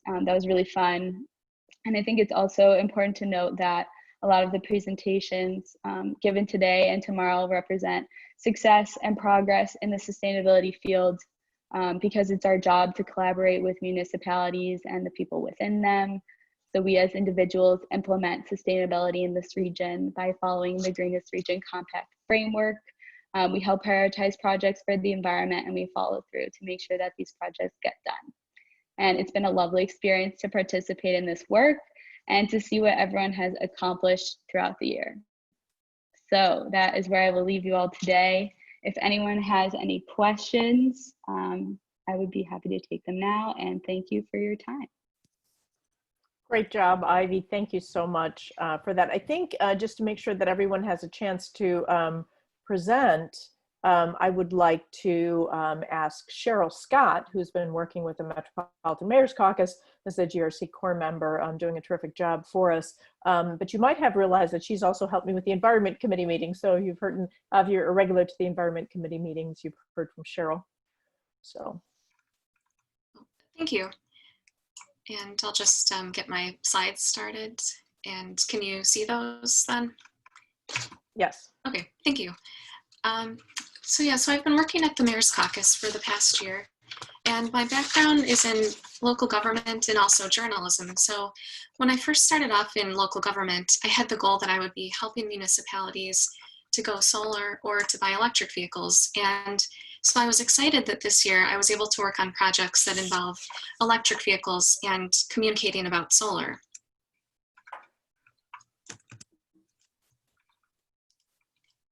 That was really fun. And I think it's also important to note that a lot of the presentations given today and tomorrow represent success and progress in the sustainability field, because it's our job to collaborate with municipalities and the people within them. So we as individuals implement sustainability in this region by following the Greenest Region Compact framework. We help prioritize projects for the environment, and we follow through to make sure that these projects get done. And it's been a lovely experience to participate in this work and to see what everyone has accomplished throughout the year. So that is where I will leave you all today. If anyone has any questions, I would be happy to take them now, and thank you for your time. Great job, Ivy. Thank you so much for that. I think just to make sure that everyone has a chance to present, I would like to ask Cheryl Scott, who's been working with the Metropolitan Mayors Caucus as a GRCorps member, doing a terrific job for us. But you might have realized that she's also helped me with the Environment Committee meeting. So you've heard, if you're a regular to the Environment Committee meetings, you've heard from Cheryl. So. Thank you. And I'll just get my slides started. And can you see those then? Yes. Okay, thank you. So I've been working at the Mayors Caucus for the past year, and my background is in local government and also journalism. So when I first started off in local government, I had the goal that I would be helping municipalities to go solar or to buy electric vehicles. And so I was excited that this year I was able to work on projects that involve electric vehicles and communicating about solar.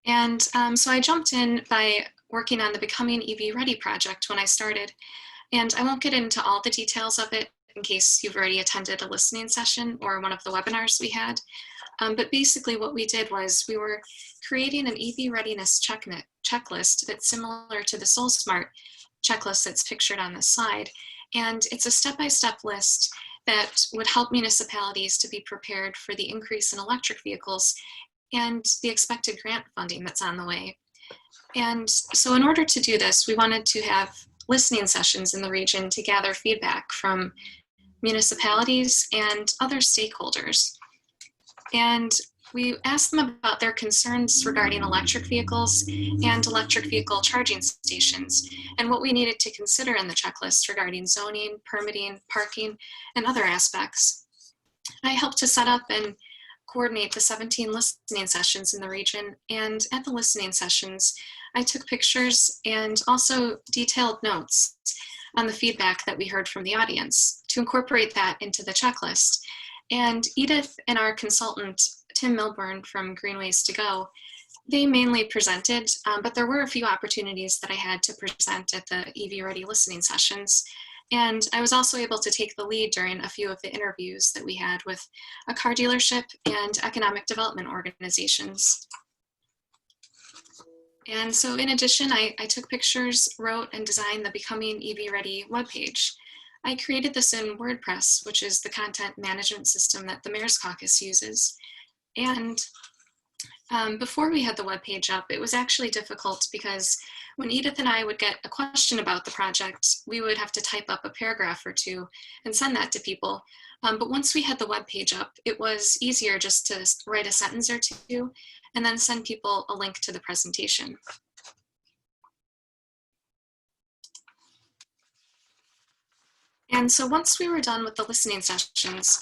And so I jumped in by working on the Becoming EV Ready project when I started. And I won't get into all the details of it in case you've already attended a listening session or one of the webinars we had. But basically what we did was we were creating an EV readiness checklist that's similar to the SolSmart checklist that's pictured on this slide. And it's a step-by-step list that would help municipalities to be prepared for the increase in electric vehicles and the expected grant funding that's on the way. And so in order to do this, we wanted to have listening sessions in the region to gather feedback from municipalities and other stakeholders. And we asked them about their concerns regarding electric vehicles and electric vehicle charging stations, and what we needed to consider in the checklist regarding zoning, permitting, parking, and other aspects. I helped to set up and coordinate the 17 listening sessions in the region, and at the listening sessions, I took pictures and also detailed notes on the feedback that we heard from the audience to incorporate that into the checklist. And Edith and our consultant, Tim Milburn from Green Ways to Go, they mainly presented, but there were a few opportunities that I had to present at the EV Ready listening sessions. And I was also able to take the lead during a few of the interviews that we had with a car dealership and economic development organizations. And so in addition, I took pictures, wrote, and designed the Becoming EV Ready webpage. I created this in WordPress, which is the content management system that the Mayors Caucus uses. And before we had the webpage up, it was actually difficult because when Edith and I would get a question about the project, we would have to type up a paragraph or two and send that to people. But once we had the webpage up, it was easier just to write a sentence or two and then send people a link to the presentation. And so once we were done with the listening sessions,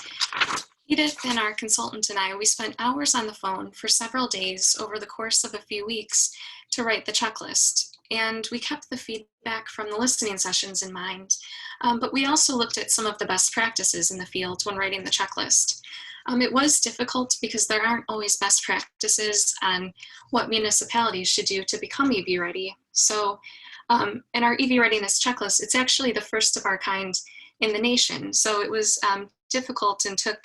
Edith and our consultant and I, we spent hours on the phone for several days over the course of a few weeks to write the checklist. And we kept the feedback from the listening sessions in mind, but we also looked at some of the best practices in the field when writing the checklist. It was difficult because there aren't always best practices on what municipalities should do to become EV ready. So in our EV readiness checklist, it's actually the first of our kind in the nation. So it was difficult and took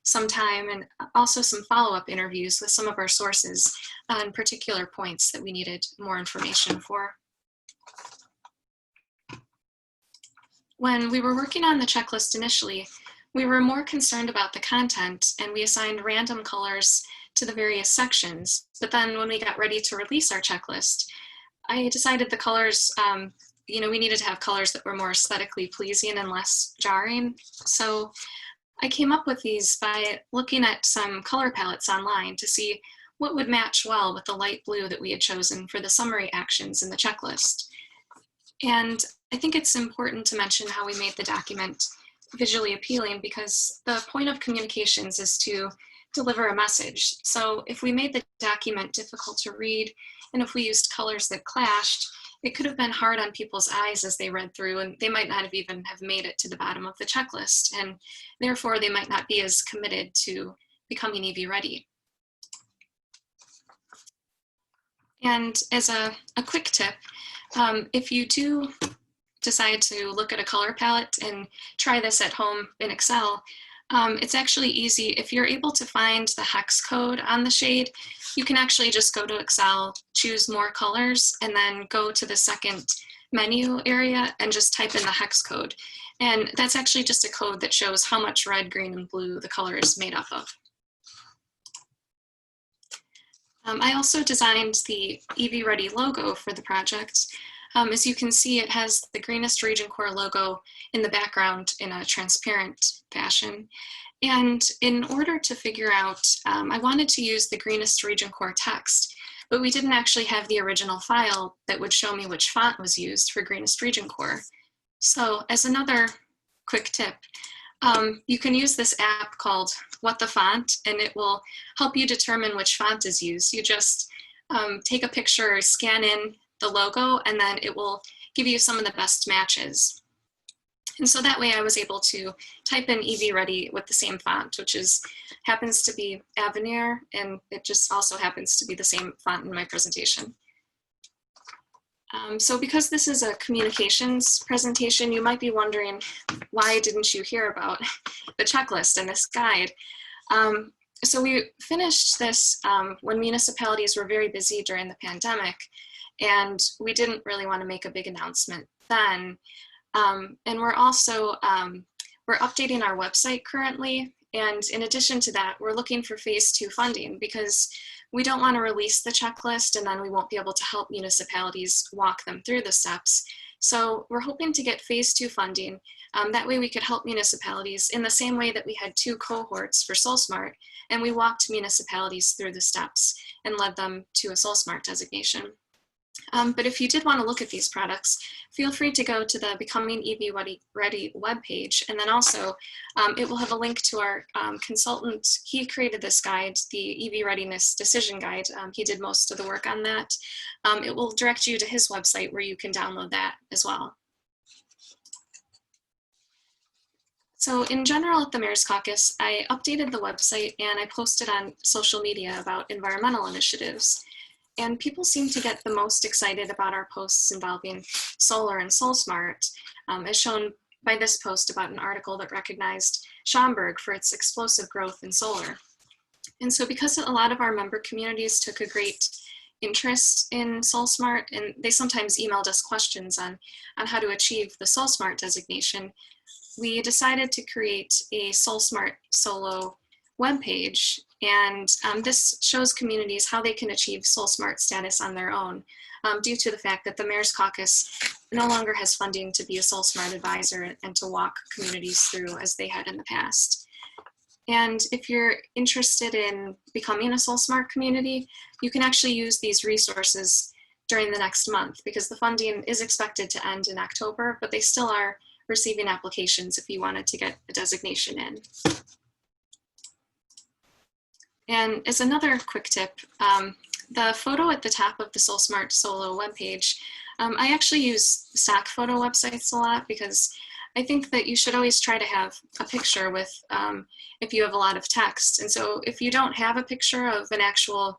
some time and also some follow-up interviews with some of our sources on particular points that we needed more information for. When we were working on the checklist initially, we were more concerned about the content, and we assigned random colors to the various sections. But then when we got ready to release our checklist, I decided the colors, we needed to have colors that were more aesthetically pleasing and less jarring. So I came up with these by looking at some color palettes online to see what would match well with the light blue that we had chosen for the summary actions in the checklist. And I think it's important to mention how we made the document visually appealing, because the point of communications is to deliver a message. So if we made the document difficult to read, and if we used colors that clashed, it could have been hard on people's eyes as they read through, and they might not have even have made it to the bottom of the checklist, and therefore they might not be as committed to becoming EV ready. And as a quick tip, if you do decide to look at a color palette and try this at home in Excel, it's actually easy. If you're able to find the hex code on the shade, you can actually just go to Excel, choose more colors, and then go to the second menu area and just type in the hex code. And that's actually just a code that shows how much red, green, and blue the color is made up of. I also designed the EV Ready logo for the project. As you can see, it has the Greenest Region Corps logo in the background in a transparent fashion. And in order to figure out, I wanted to use the Greenest Region Corps text, but we didn't actually have the original file that would show me which font was used for Greenest Region Corps. So as another quick tip, you can use this app called What the Font, and it will help you determine which font is used. You just take a picture or scan in the logo, and then it will give you some of the best matches. And so that way I was able to type in EV Ready with the same font, which happens to be Avenir, and it just also happens to be the same font in my presentation. So because this is a communications presentation, you might be wondering, why didn't you hear about the checklist and this guide? So we finished this when municipalities were very busy during the pandemic, and we didn't really want to make a big announcement then. And we're also, we're updating our website currently. And in addition to that, we're looking for phase 2 funding, because we don't want to release the checklist and then we won't be able to help municipalities walk them through the steps. So we're hoping to get phase 2 funding. That way we could help municipalities in the same way that we had 2 cohorts for SoulSmart, and we walked municipalities through the steps and led them to a SoulSmart designation. But if you did want to look at these products, feel free to go to the Becoming EV Ready webpage, and then also it will have a link to our consultant. He created this guide, the EV Readiness Decision Guide. He did most of the work on that. It will direct you to his website where you can download that as well. So in general at the Mayors Caucus, I updated the website and I posted on social media about environmental initiatives. And people seem to get the most excited about our posts involving solar and SoulSmart, as shown by this post about an article that recognized Schaumburg for its explosive growth in solar. And so because a lot of our member communities took a great interest in SoulSmart, and they sometimes emailed us questions on how to achieve the SoulSmart designation, we decided to create a SoulSmart Solo webpage. And this shows communities how they can achieve SoulSmart status on their own, due to the fact that the Mayors Caucus no longer has funding to be a SoulSmart advisor and to walk communities through as they had in the past. And if you're interested in becoming a SoulSmart community, you can actually use these resources during the next month, because the funding is expected to end in October, but they still are receiving applications if you wanted to get a designation in. And as another quick tip, the photo at the top of the SoulSmart Solo webpage, I actually use stock photo websites a lot, because I think that you should always try to have a picture with, if you have a lot of text. And so if you don't have a picture of an actual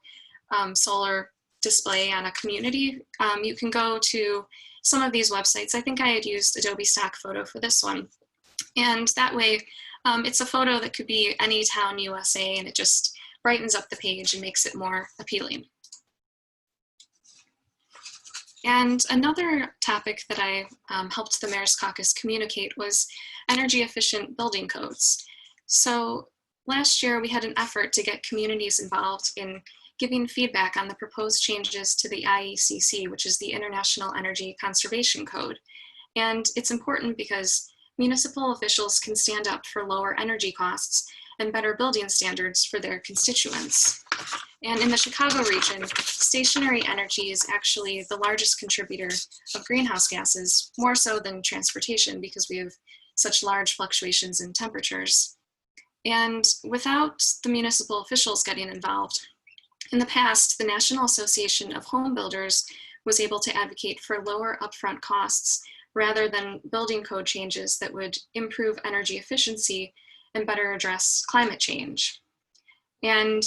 solar display on a community, you can go to some of these websites. I think I had used Adobe Stock Photo for this one. And that way It's a photo that could be any town USA, and it just brightens up the page and makes it more appealing. And another topic that I helped the Mayors Caucus communicate was energy efficient building codes. So last year we had an effort to get communities involved in giving feedback on the proposed changes to the IECC, which is the International Energy Conservation Code. And it's important because municipal officials can stand up for lower energy costs and better building standards for their constituents. And in the Chicago region, stationary energy is actually the largest contributor of greenhouse gases, more so than transportation because we have such large fluctuations in temperatures. And without the municipal officials getting involved, in the past, the National Association of Home Builders was able to advocate for lower upfront costs rather than building code changes that would improve energy efficiency and better address climate change. And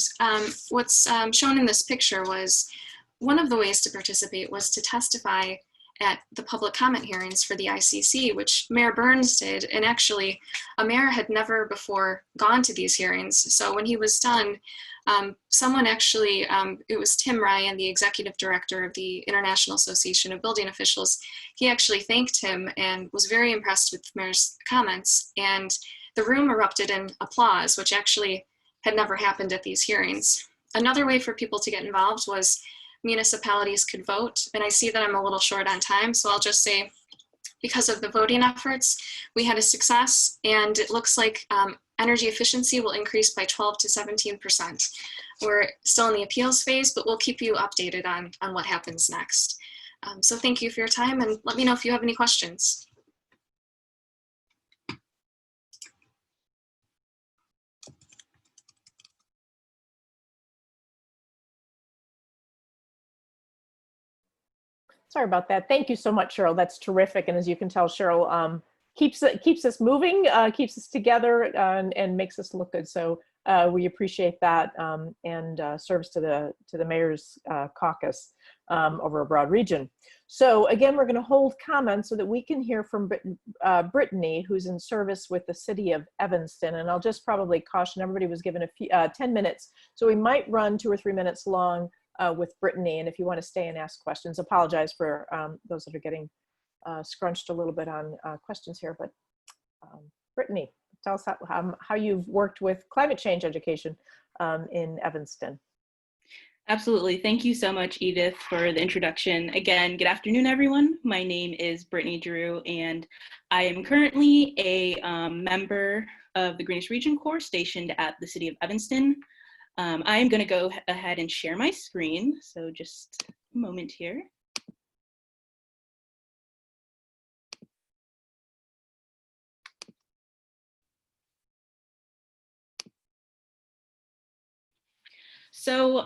what's shown in this picture was one of the ways to participate was to testify at the public comment hearings for the ICC, which Mayor Burns did. And actually, a mayor had never before gone to these hearings. So when he was done, someone actually, it was Tim Ryan, the executive director of the International Association of Building Officials. He actually thanked him and was very impressed with the mayor's comments. And the room erupted in applause, which actually had never happened at these hearings. Another way for people to get involved was municipalities could vote. And I see that I'm a little short on time, so I'll just say, because of the voting efforts, we had a success, and it looks like energy efficiency will increase by 12 to 17%. We're still in the appeals phase, but we'll keep you updated on what happens next. So thank you for your time, and let me know if you have any questions. Sorry about that. Thank you so much, Cheryl. That's terrific. And as you can tell, Cheryl keeps us moving, keeps us together, and makes us look good. So we appreciate that, and serves to the Mayor's Caucus over a broad region. So again, we're going to hold comments so that we can hear from Brittany, who's in service with the city of Evanston. And I'll just probably caution everybody was given a few 10 minutes, so we might run 2 or 3 minutes long with Brittany. And if you want to stay and ask questions, apologize for those that are getting scrunched a little bit on questions here. But Brittany, tell us how you've worked with climate change education in Evanston. Absolutely. Thank you so much, Edith, for the introduction. Again, good afternoon, everyone. My name is Brittany Drew, and I am currently a member of the Greenest Region Corps stationed at the city of Evanston. I am going to go ahead and share my screen, so just a moment here. So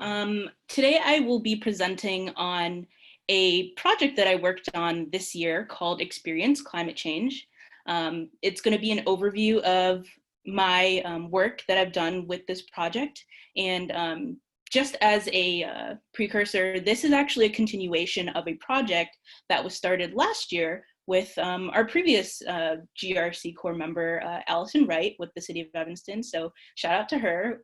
today I will be presenting on a project that I worked on this year called Experience Climate Change. It's going to be an overview of my work that I've done with this project. And just as a precursor, this is actually a continuation of a project that was started last year with our previous GRCorps member, Allison Wright, with the city of Evanston. So shout out to her.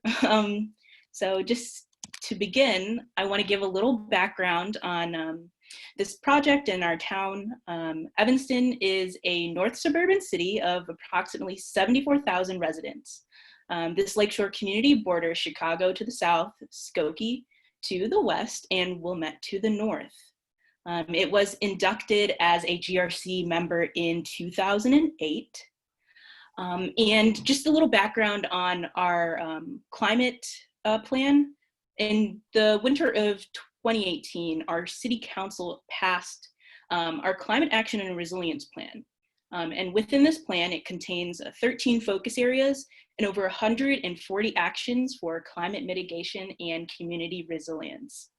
So just to begin, I want to give a little background on this project in our town. Evanston is a north suburban city of approximately 74,000 residents. This lakeshore community borders Chicago to the south, Skokie to the west, and Wilmette to the north. It was inducted as a GRC member in 2008. And just a little background on our climate plan. In the winter of 2018, our city council passed our climate action and resilience plan. And within this plan, it contains 13 focus areas and over 140 actions for climate mitigation and community resilience.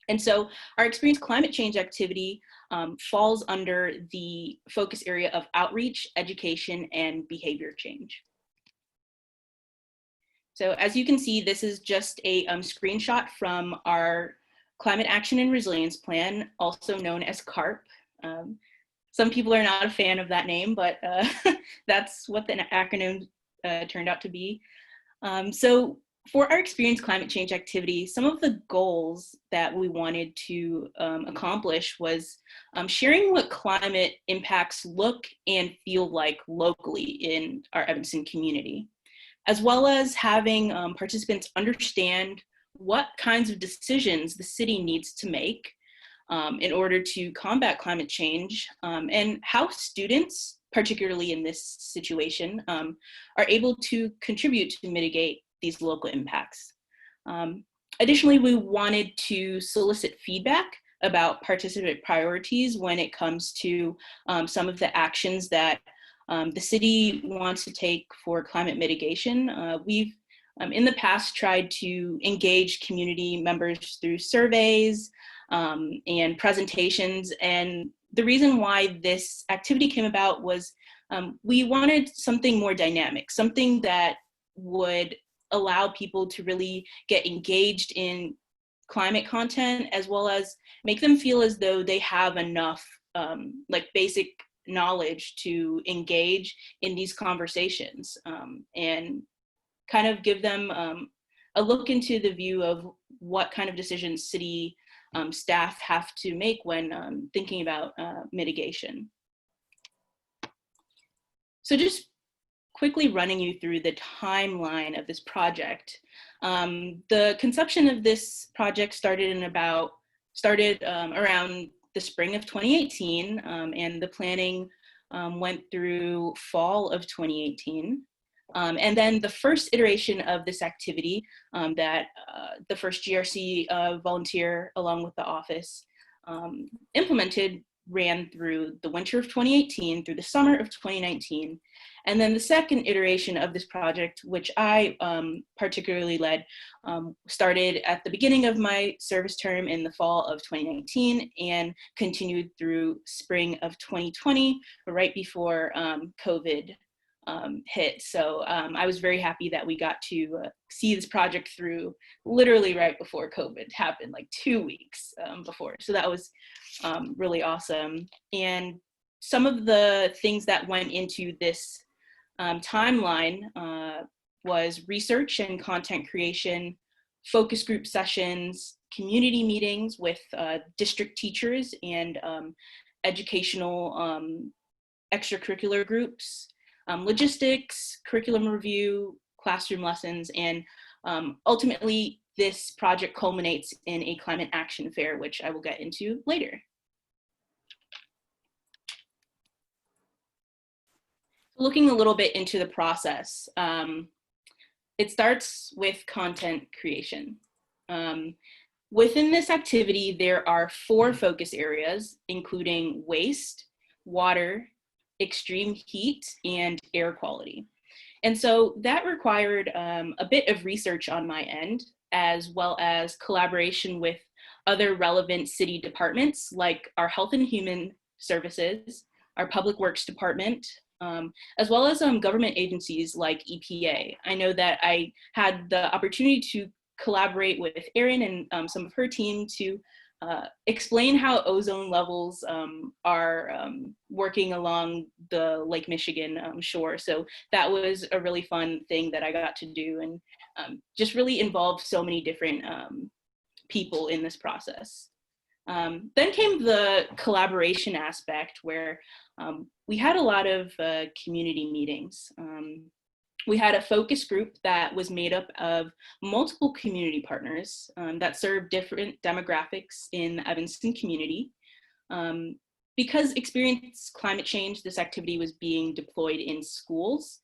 And so our Experience Climate Change activity falls under the focus area of outreach, education, and behavior change. So as you can see, this is just a screenshot from our Climate Action and Resilience Plan, also known as CARP. Some people are not a fan of that name, but that's what the acronym turned out to be. So for our Experience Climate Change activity, some of the goals that we wanted to accomplish was sharing what climate impacts look and feel like locally in our Evanston community, as well as having participants understand what kinds of decisions the city needs to make in order to combat climate change, and how students, particularly in this situation, are able to contribute to mitigate these local impacts. Additionally, we wanted to solicit feedback about participant priorities when it comes to some of the actions that the city wants to take for climate mitigation. We've in the past tried to engage community members through surveys and presentations, and the reason why this activity came about was we wanted something more dynamic, something that would allow people to really get engaged in climate content, as well as make them feel as though they have enough like basic knowledge to engage in these conversations, and kind of give them a look into the view of what kind of decisions city staff have to make when thinking about mitigation. So just quickly running you through the timeline of this project. The conception of this project started around the spring of 2018, and the planning went through fall of 2018. And then the first iteration of this activity that the first GRC volunteer along with the office implemented ran through the winter of 2018 through the summer of 2019. And then the second iteration of this project, which I particularly led, started at the beginning of my service term in the fall of 2019 and continued through spring of 2020, right before COVID hit. So I was very happy that we got to see this project through literally right before COVID happened, like 2 weeks before. So that was really awesome. And some of the things that went into this timeline was research and content creation, focus group sessions, community meetings with district teachers and educational extracurricular groups, logistics, curriculum review, classroom lessons, and ultimately this project culminates in a climate action fair, which I will get into later. Looking a little bit into the process, it starts with content creation. Within this activity, there are 4 focus areas, including waste, water, extreme heat, and air quality. And so that required a bit of research on my end, as well as collaboration with other relevant city departments like our Health and Human Services, our Public Works Department, as well as government agencies like EPA. I know that I had the opportunity to collaborate with Erin and some of her team to explain how ozone levels are working along the Lake Michigan shore. So that was a really fun thing that I got to do, and just really involved so many different people in this process. Then came the collaboration aspect, where we had a lot of community meetings. We had a focus group that was made up of multiple community partners that served different demographics in the Evanston community. Because Experience Climate Change, this activity was being deployed in schools.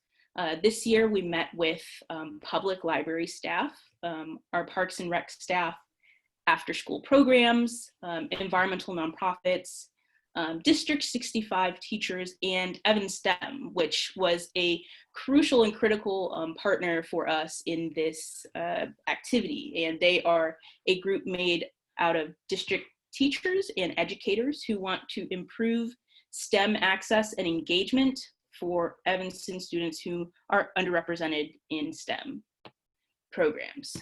This year we met with public library staff, our Parks and Rec staff, after school programs, environmental nonprofits, District 65 teachers, and EvanSTEM, which was a crucial and critical partner for us in this activity. And they are a group made out of district teachers and educators who want to improve STEM access and engagement for Evanston students who are underrepresented in STEM programs.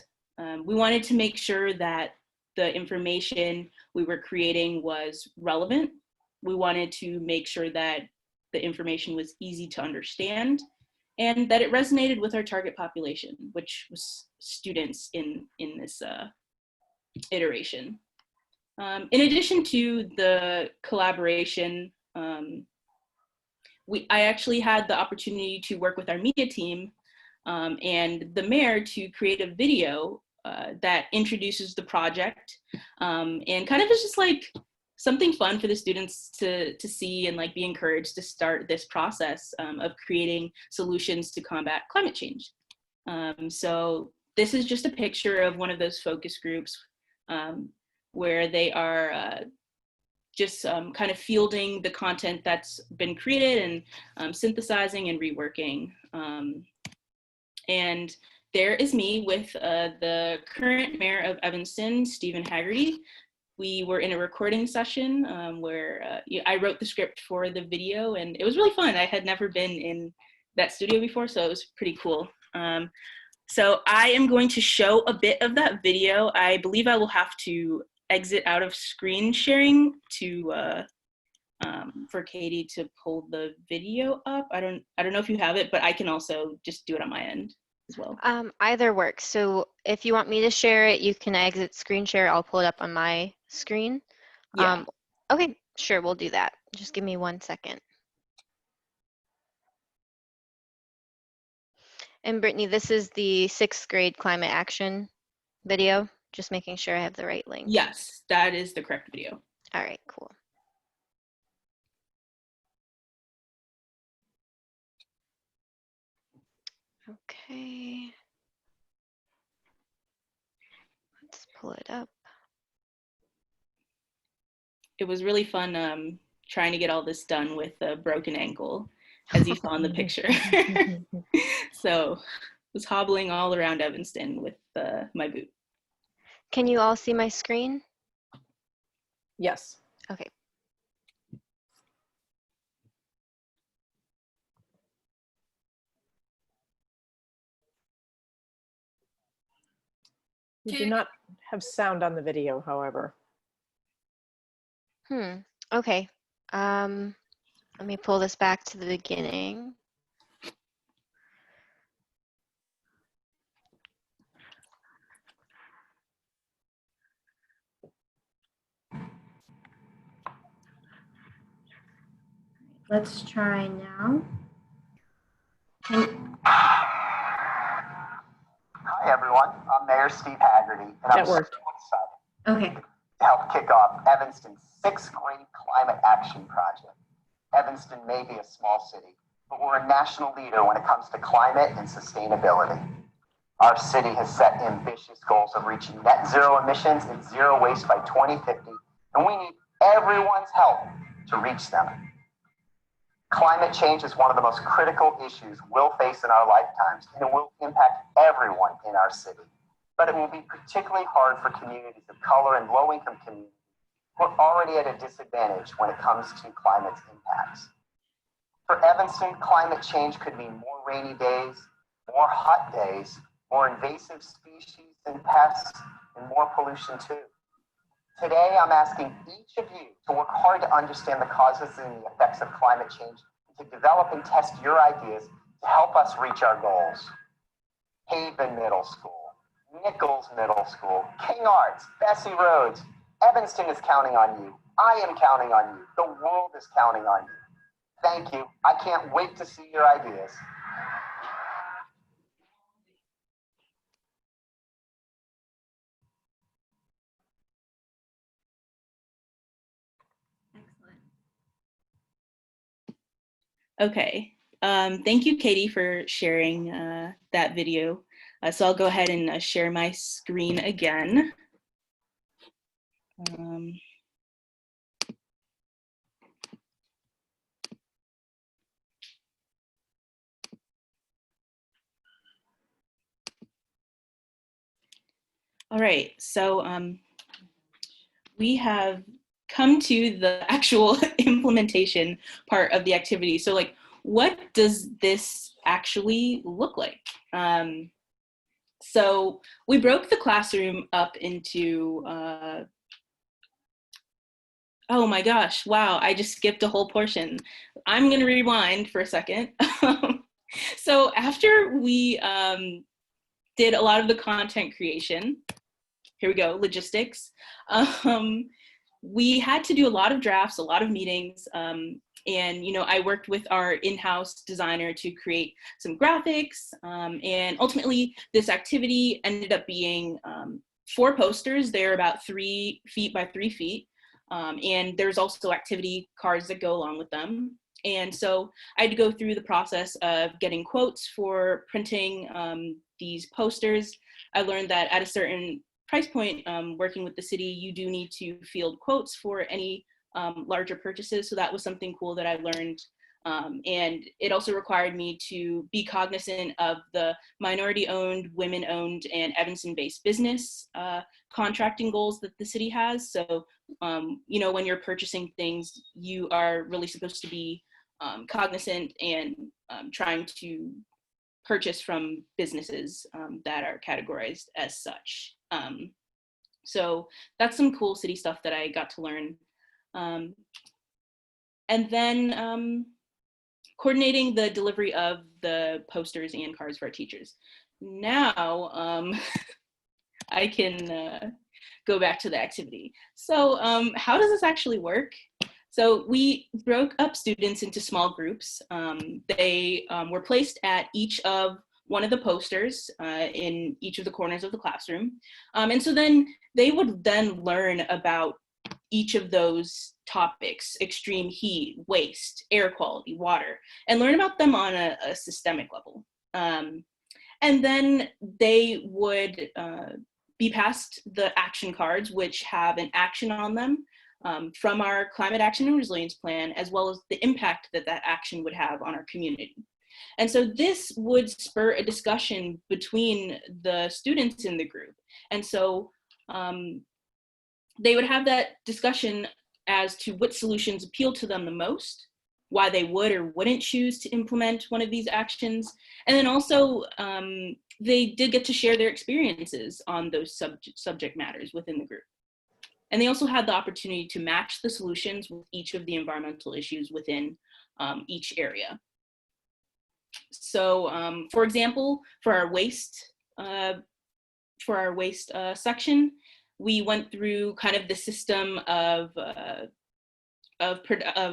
We wanted to make sure that the information we were creating was relevant. We wanted to make sure that the information was easy to understand, and that it resonated with our target population, which was students in this iteration. In addition to the collaboration, I actually had the opportunity to work with our media team and the mayor to create a video that introduces the project, and kind of is just like something fun for the students to see and like be encouraged to start this process of creating solutions to combat climate change. So this is just a picture of one of those focus groups where they are just kind of fielding the content that's been created and synthesizing and reworking. And there is me with the current mayor of Evanston, Stephen Haggerty. We were in a recording session where I wrote the script for the video, and it was really fun. I had never been in that studio before, so it was pretty cool. So I am going to show a bit of that video. I believe I will have to exit out of screen sharing to for Katie to pull the video up. I don't know if you have it, but I can also just do it on my end as well. Either works. So if you want me to share it, you can exit screen share. I'll pull it up on my screen. Yeah. Okay, sure, we'll do that. Just give me 1 second. And Brittany, this is the 6th grade climate action video. Just making sure I have the right link. Yes, that is the correct video. All right, cool. Okay. Let's pull it up. It was really fun trying to get all this done with a broken ankle, as you saw in the picture. So I was hobbling all around Evanston with my boot. Can you all see my screen? Yes. Okay. We do not have sound on the video, however. Okay. Let me pull this back to the beginning. Let's try now. Hi, everyone. I'm Mayor Steve Haggerty, and I'm so excited Okay. to help kick off Evanston's 6th grade climate action project. Evanston may be a small city, but we're a national leader when it comes to climate and sustainability. Our city has set ambitious goals of reaching net zero emissions and zero waste by 2050, and we need everyone's help to reach them. Climate change is one of the most critical issues we'll face in our lifetimes, and it will impact everyone in our city. But it will be particularly hard for communities of color and low-income communities who are already at a disadvantage when it comes to climate's impacts. For Evanston, climate change could mean more rainy days, more hot days, more invasive species and pests, and more pollution too. Today, I'm asking each of you to work hard to understand the causes and the effects of climate change, and to develop and test your ideas to help us reach our goals. Haven Middle School, Nichols Middle School, King Arts, Bessie Rhodes, Evanston is counting on you. I am counting on you. The world is counting on you. Thank you. I can't wait to see your ideas. Okay, thank you, Katie, for sharing that video. So I'll go ahead and share my screen again. All right, so we have come to the actual implementation part of the activity. So like, what does this actually look like? So we broke the classroom up into, oh my gosh, wow, I just skipped a whole portion. I'm gonna rewind for a second. So after we did a lot of the content creation, here we go, logistics, we had to do a lot of drafts, a lot of meetings, and I worked with our in-house designer to create some graphics, and ultimately this activity ended up being 4 posters. They're about 3 feet by 3 feet, and there's also activity cards that go along with them. And so I had to go through the process of getting quotes for printing these posters. I learned that at a certain price point, working with the city, you do need to field quotes for any larger purchases. So that was something cool that I learned. And it also required me to be cognizant of the minority-owned, women-owned, and Evanston-based business contracting goals that the city has. So, when you're purchasing things, you are really supposed to be cognizant and trying to purchase from businesses that are categorized as such. So that's some cool city stuff that I got to learn. And then coordinating the delivery of the posters and cards for our teachers. Now I can go back to the activity. So how does this actually work? So we broke up students into small groups. They were placed at each of one of the posters in each of the corners of the classroom. And so then they would then learn about each of those topics: extreme heat, waste, air quality, water, and learn about them on a systemic level. And then they would be passed the action cards, which have an action on them from our climate action and resilience plan, as well as the impact that that action would have on our community. And so this would spur a discussion between the students in the group. And so they would have that discussion as to what solutions appeal to them the most, why they would or wouldn't choose to implement one of these actions. And then also they did get to share their experiences on those subject matters within the group. And they also had the opportunity to match the solutions with each of the environmental issues within each area. So for example, for our waste section, we went through kind of the system of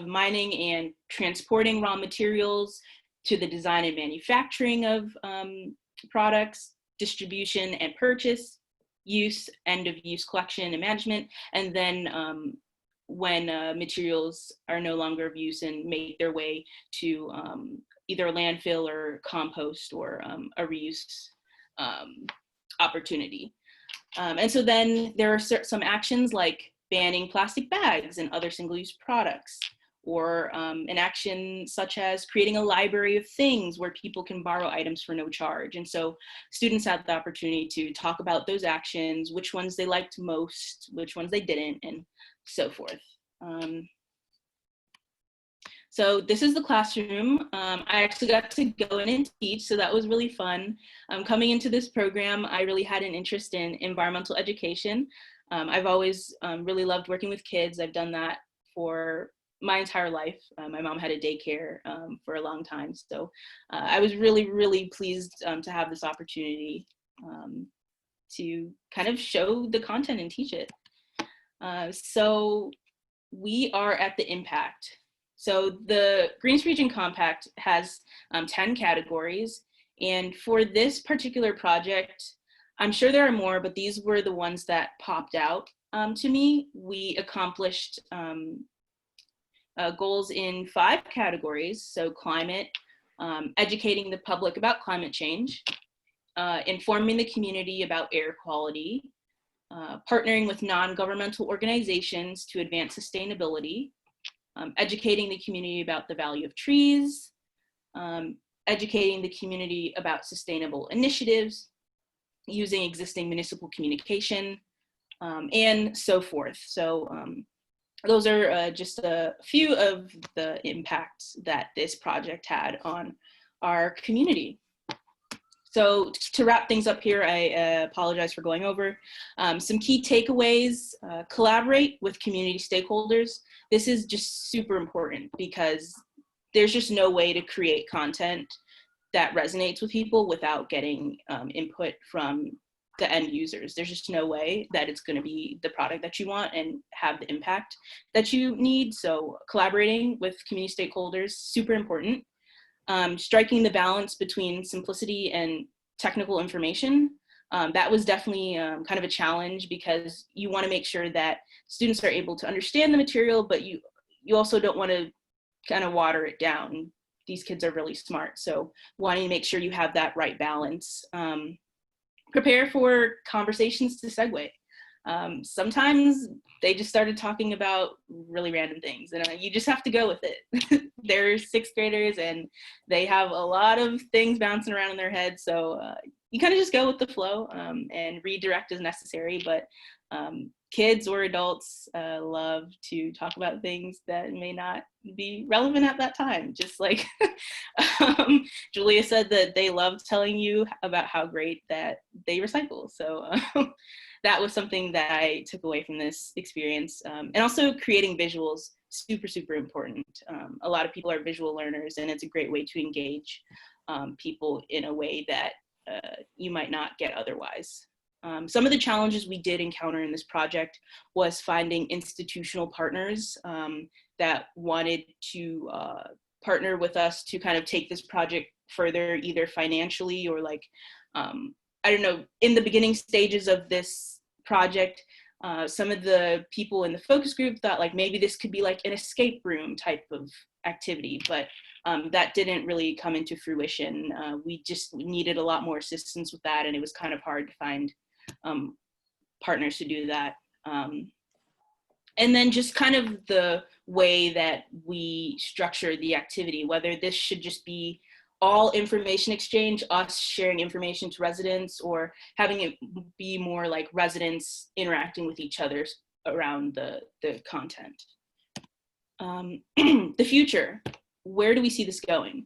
mining and transporting raw materials, to the design and manufacturing of products, distribution and purchase, use, end of use collection and management, and then when materials are no longer of use and make their way to either a landfill or compost or a reuse opportunity. And so then there are some actions like banning plastic bags and other single-use products, or an action such as creating a library of things where people can borrow items for no charge. And so students had the opportunity to talk about those actions, which ones they liked most, which ones they didn't, and so forth. So this is the classroom. I actually got to go in and teach, so that was really fun. Coming into this program, I really had an interest in environmental education. I've always really loved working with kids. I've done that for my entire life. My mom had a daycare for a long time, so I was really, really pleased to have this opportunity to kind of show the content and teach it. So we are at the impact. So the Greenest Region Compact has 10 categories, and for this particular project, I'm sure there are more, but these were the ones that popped out to me. We accomplished goals in 5 categories. So climate, educating the public about climate change, informing the community about air quality, partnering with non-governmental organizations to advance sustainability, educating the community about the value of trees, educating the community about sustainable initiatives, using existing municipal communication, and so forth. So those are just a few of the impacts that this project had on our community. So to wrap things up here, I apologize for going over. Some key takeaways: collaborate with community stakeholders. This is just super important because there's just no way to create content that resonates with people without getting input from the end users. There's just no way that it's going to be the product that you want and have the impact that you need. So collaborating with community stakeholders, super important. Striking the balance between simplicity and technical information. That was definitely kind of a challenge, because you want to make sure that students are able to understand the material, but you also don't want to kind of water it down. These kids are really smart, so wanting to make sure you have that right balance. Prepare for conversations to segue. Sometimes they just started talking about really random things, and you just have to go with it. They're sixth graders and they have a lot of things bouncing around in their heads, so you kind of just go with the flow and redirect as necessary. But kids or adults love to talk about things that may not be relevant at that time. Just like Julia said, that they love telling you about how great that they recycle. So that was something that I took away from this experience. And also creating visuals, super, super important. A lot of people are visual learners, and it's a great way to engage people in a way that you might not get otherwise. Some of the challenges we did encounter in this project was finding institutional partners that wanted to partner with us to kind of take this project further, either financially or like, I don't know, in the beginning stages of this project, some of the people in the focus group thought like maybe this could be like an escape room type of activity, but that didn't really come into fruition. We just needed a lot more assistance with that, and it was kind of hard to find partners to do that. And then just kind of the way that we structure the activity, whether this should just be all information exchange, us sharing information to residents, or having it be more like residents interacting with each other around the content. The future, where do we see this going?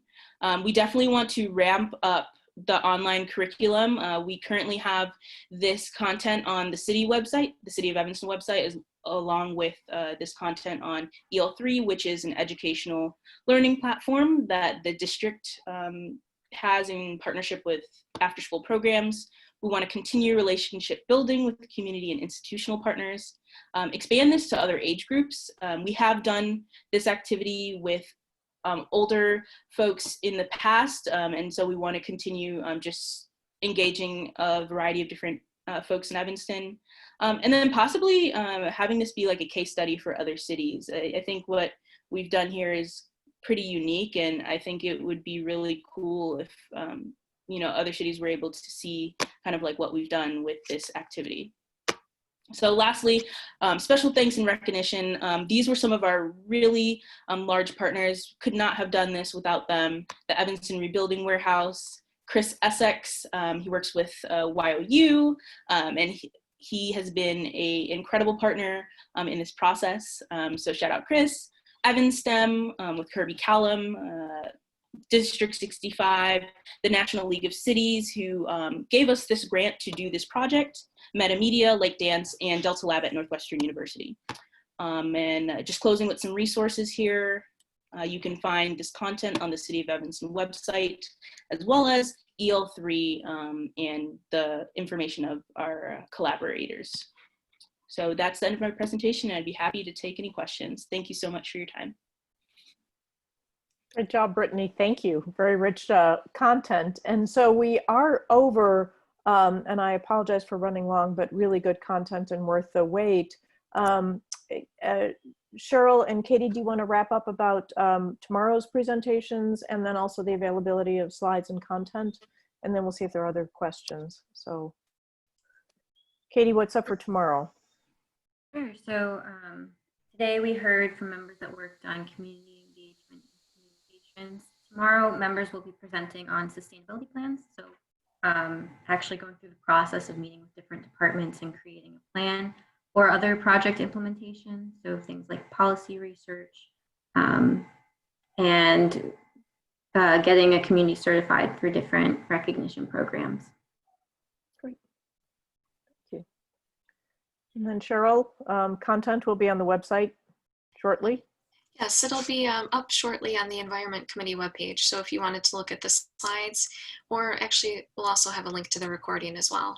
We definitely want to ramp up the online curriculum. We currently have this content on the city website, the City of Evanston website, along with this content on EL3, which is an educational learning platform that the district has in partnership with after-school programs. We want to continue relationship building with the community and institutional partners, expand this to other age groups. We have done this activity with older folks in the past, and so we want to continue just engaging a variety of different folks in Evanston, and then possibly having this be like a case study for other cities. I think what we've done here is pretty unique, and I think it would be really cool if you know, other cities were able to see kind of like what we've done with this activity. So lastly, special thanks and recognition. These were some of our really large partners. Could not have done this without them. The Evanston Rebuilding Warehouse, Chris Essex, he works with YOU, and he has been an incredible partner in this process. So shout out Chris. Evanstem with Kirby Callum, District 65, the National League of Cities, who gave us this grant to do this project, Metamedia, Lake Dance, and Delta Lab at Northwestern University. And just closing with some resources here. You can find this content on the City of Evanston website, as well as EL3 and the information of our collaborators. So that's the end of my presentation, and I'd be happy to take any questions. Thank you so much for your time. Good job, Brittany. Thank you. Very rich content. And so we are over, and I apologize for running long, but really good content and worth the wait. Cheryl and Katie, do you want to wrap up about tomorrow's presentations and then also the availability of slides and content? And then we'll see if there are other questions. So Katie, what's up for tomorrow? Sure. So today we heard from members that worked on community engagement and communications. Tomorrow, members will be presenting on sustainability plans. So actually going through the process of meeting with different departments and creating a plan or other project implementation. So things like policy research and getting a community certified for different recognition programs. Great. Thank you. And then Cheryl, content will be on the website shortly. Yes, it'll be up shortly on the Environment Committee webpage. So if you wanted to look at the slides, or actually we'll also have a link to the recording as well.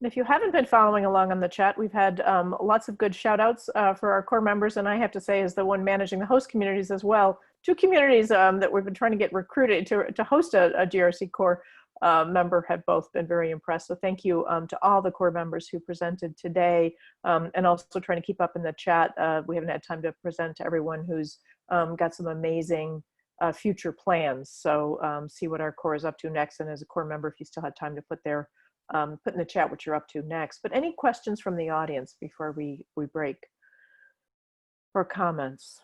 And if you haven't been following along on the chat, we've had lots of good shout outs for our core members. And I have to say, as the one managing the host communities as well, 2 communities that we've been trying to get recruited to host a GRCorps member have both been very impressed. So thank you to all the core members who presented today, and also trying to keep up in the chat. We haven't had time to present to everyone who's got some amazing future plans. So see what our core is up to next. And as a core member, if you still had time to put in the chat what you're up to next. But any questions from the audience before we break, or comments?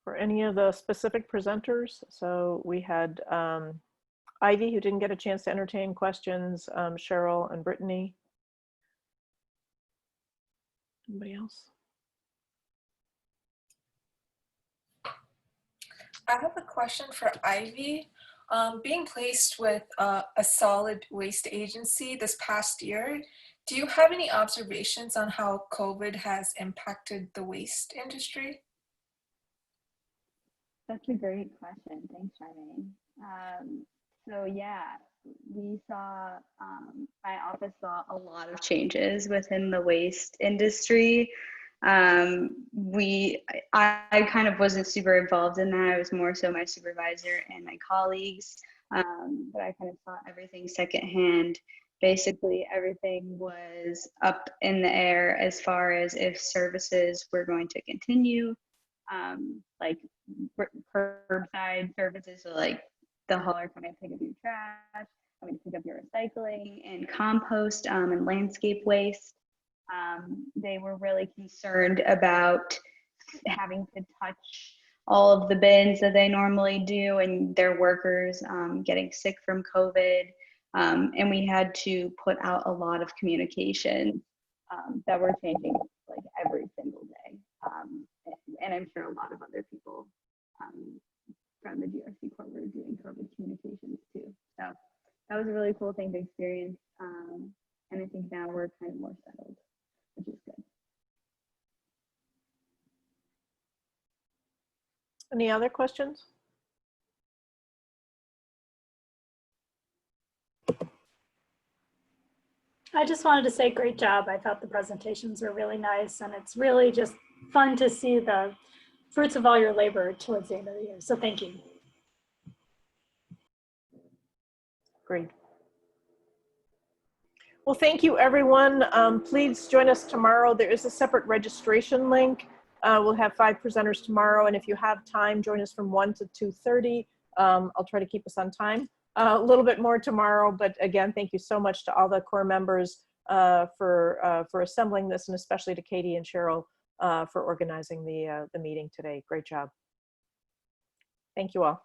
For any of the specific presenters? So we had Ivy, who didn't get a chance to entertain questions, Cheryl and Brittany. Anybody else? I have a question for Ivy. Being placed with a solid waste agency this past year, do you have any observations on how COVID has impacted the waste industry? That's a great question. Thanks, Charmaine. So yeah, we saw, my office saw a lot of changes within the waste industry. I kind of wasn't super involved in that. It was more so my supervisor and my colleagues, but I kind of saw everything secondhand. Basically, everything was up in the air as far as if services were going to continue, like curbside services, so like the hauler coming to pick up your trash, coming to pick up your recycling and compost and landscape waste. They were really concerned about having to touch all of the bins that they normally do, and their workers getting sick from COVID. And we had to put out a lot of communication that were changing like every single day. And I'm sure a lot of other people from the GRCorps were doing COVID communications too. So that was a really cool thing to experience. And I think now we're kind of more settled, which is good. Any other questions? I just wanted to say great job. I thought the presentations were really nice, and it's really just fun to see the fruits of all your labor towards the end of the year. So thank you. Great. Well, thank you, everyone. Please join us tomorrow. There is a separate registration link. We'll have 5 presenters tomorrow, and if you have time, join us from 1 to 2:30. I'll try to keep us on time a little bit more tomorrow, but again, thank you so much to all the core members for assembling this, and especially to Katie and Cheryl for organizing the meeting today. Great job. Thank you all.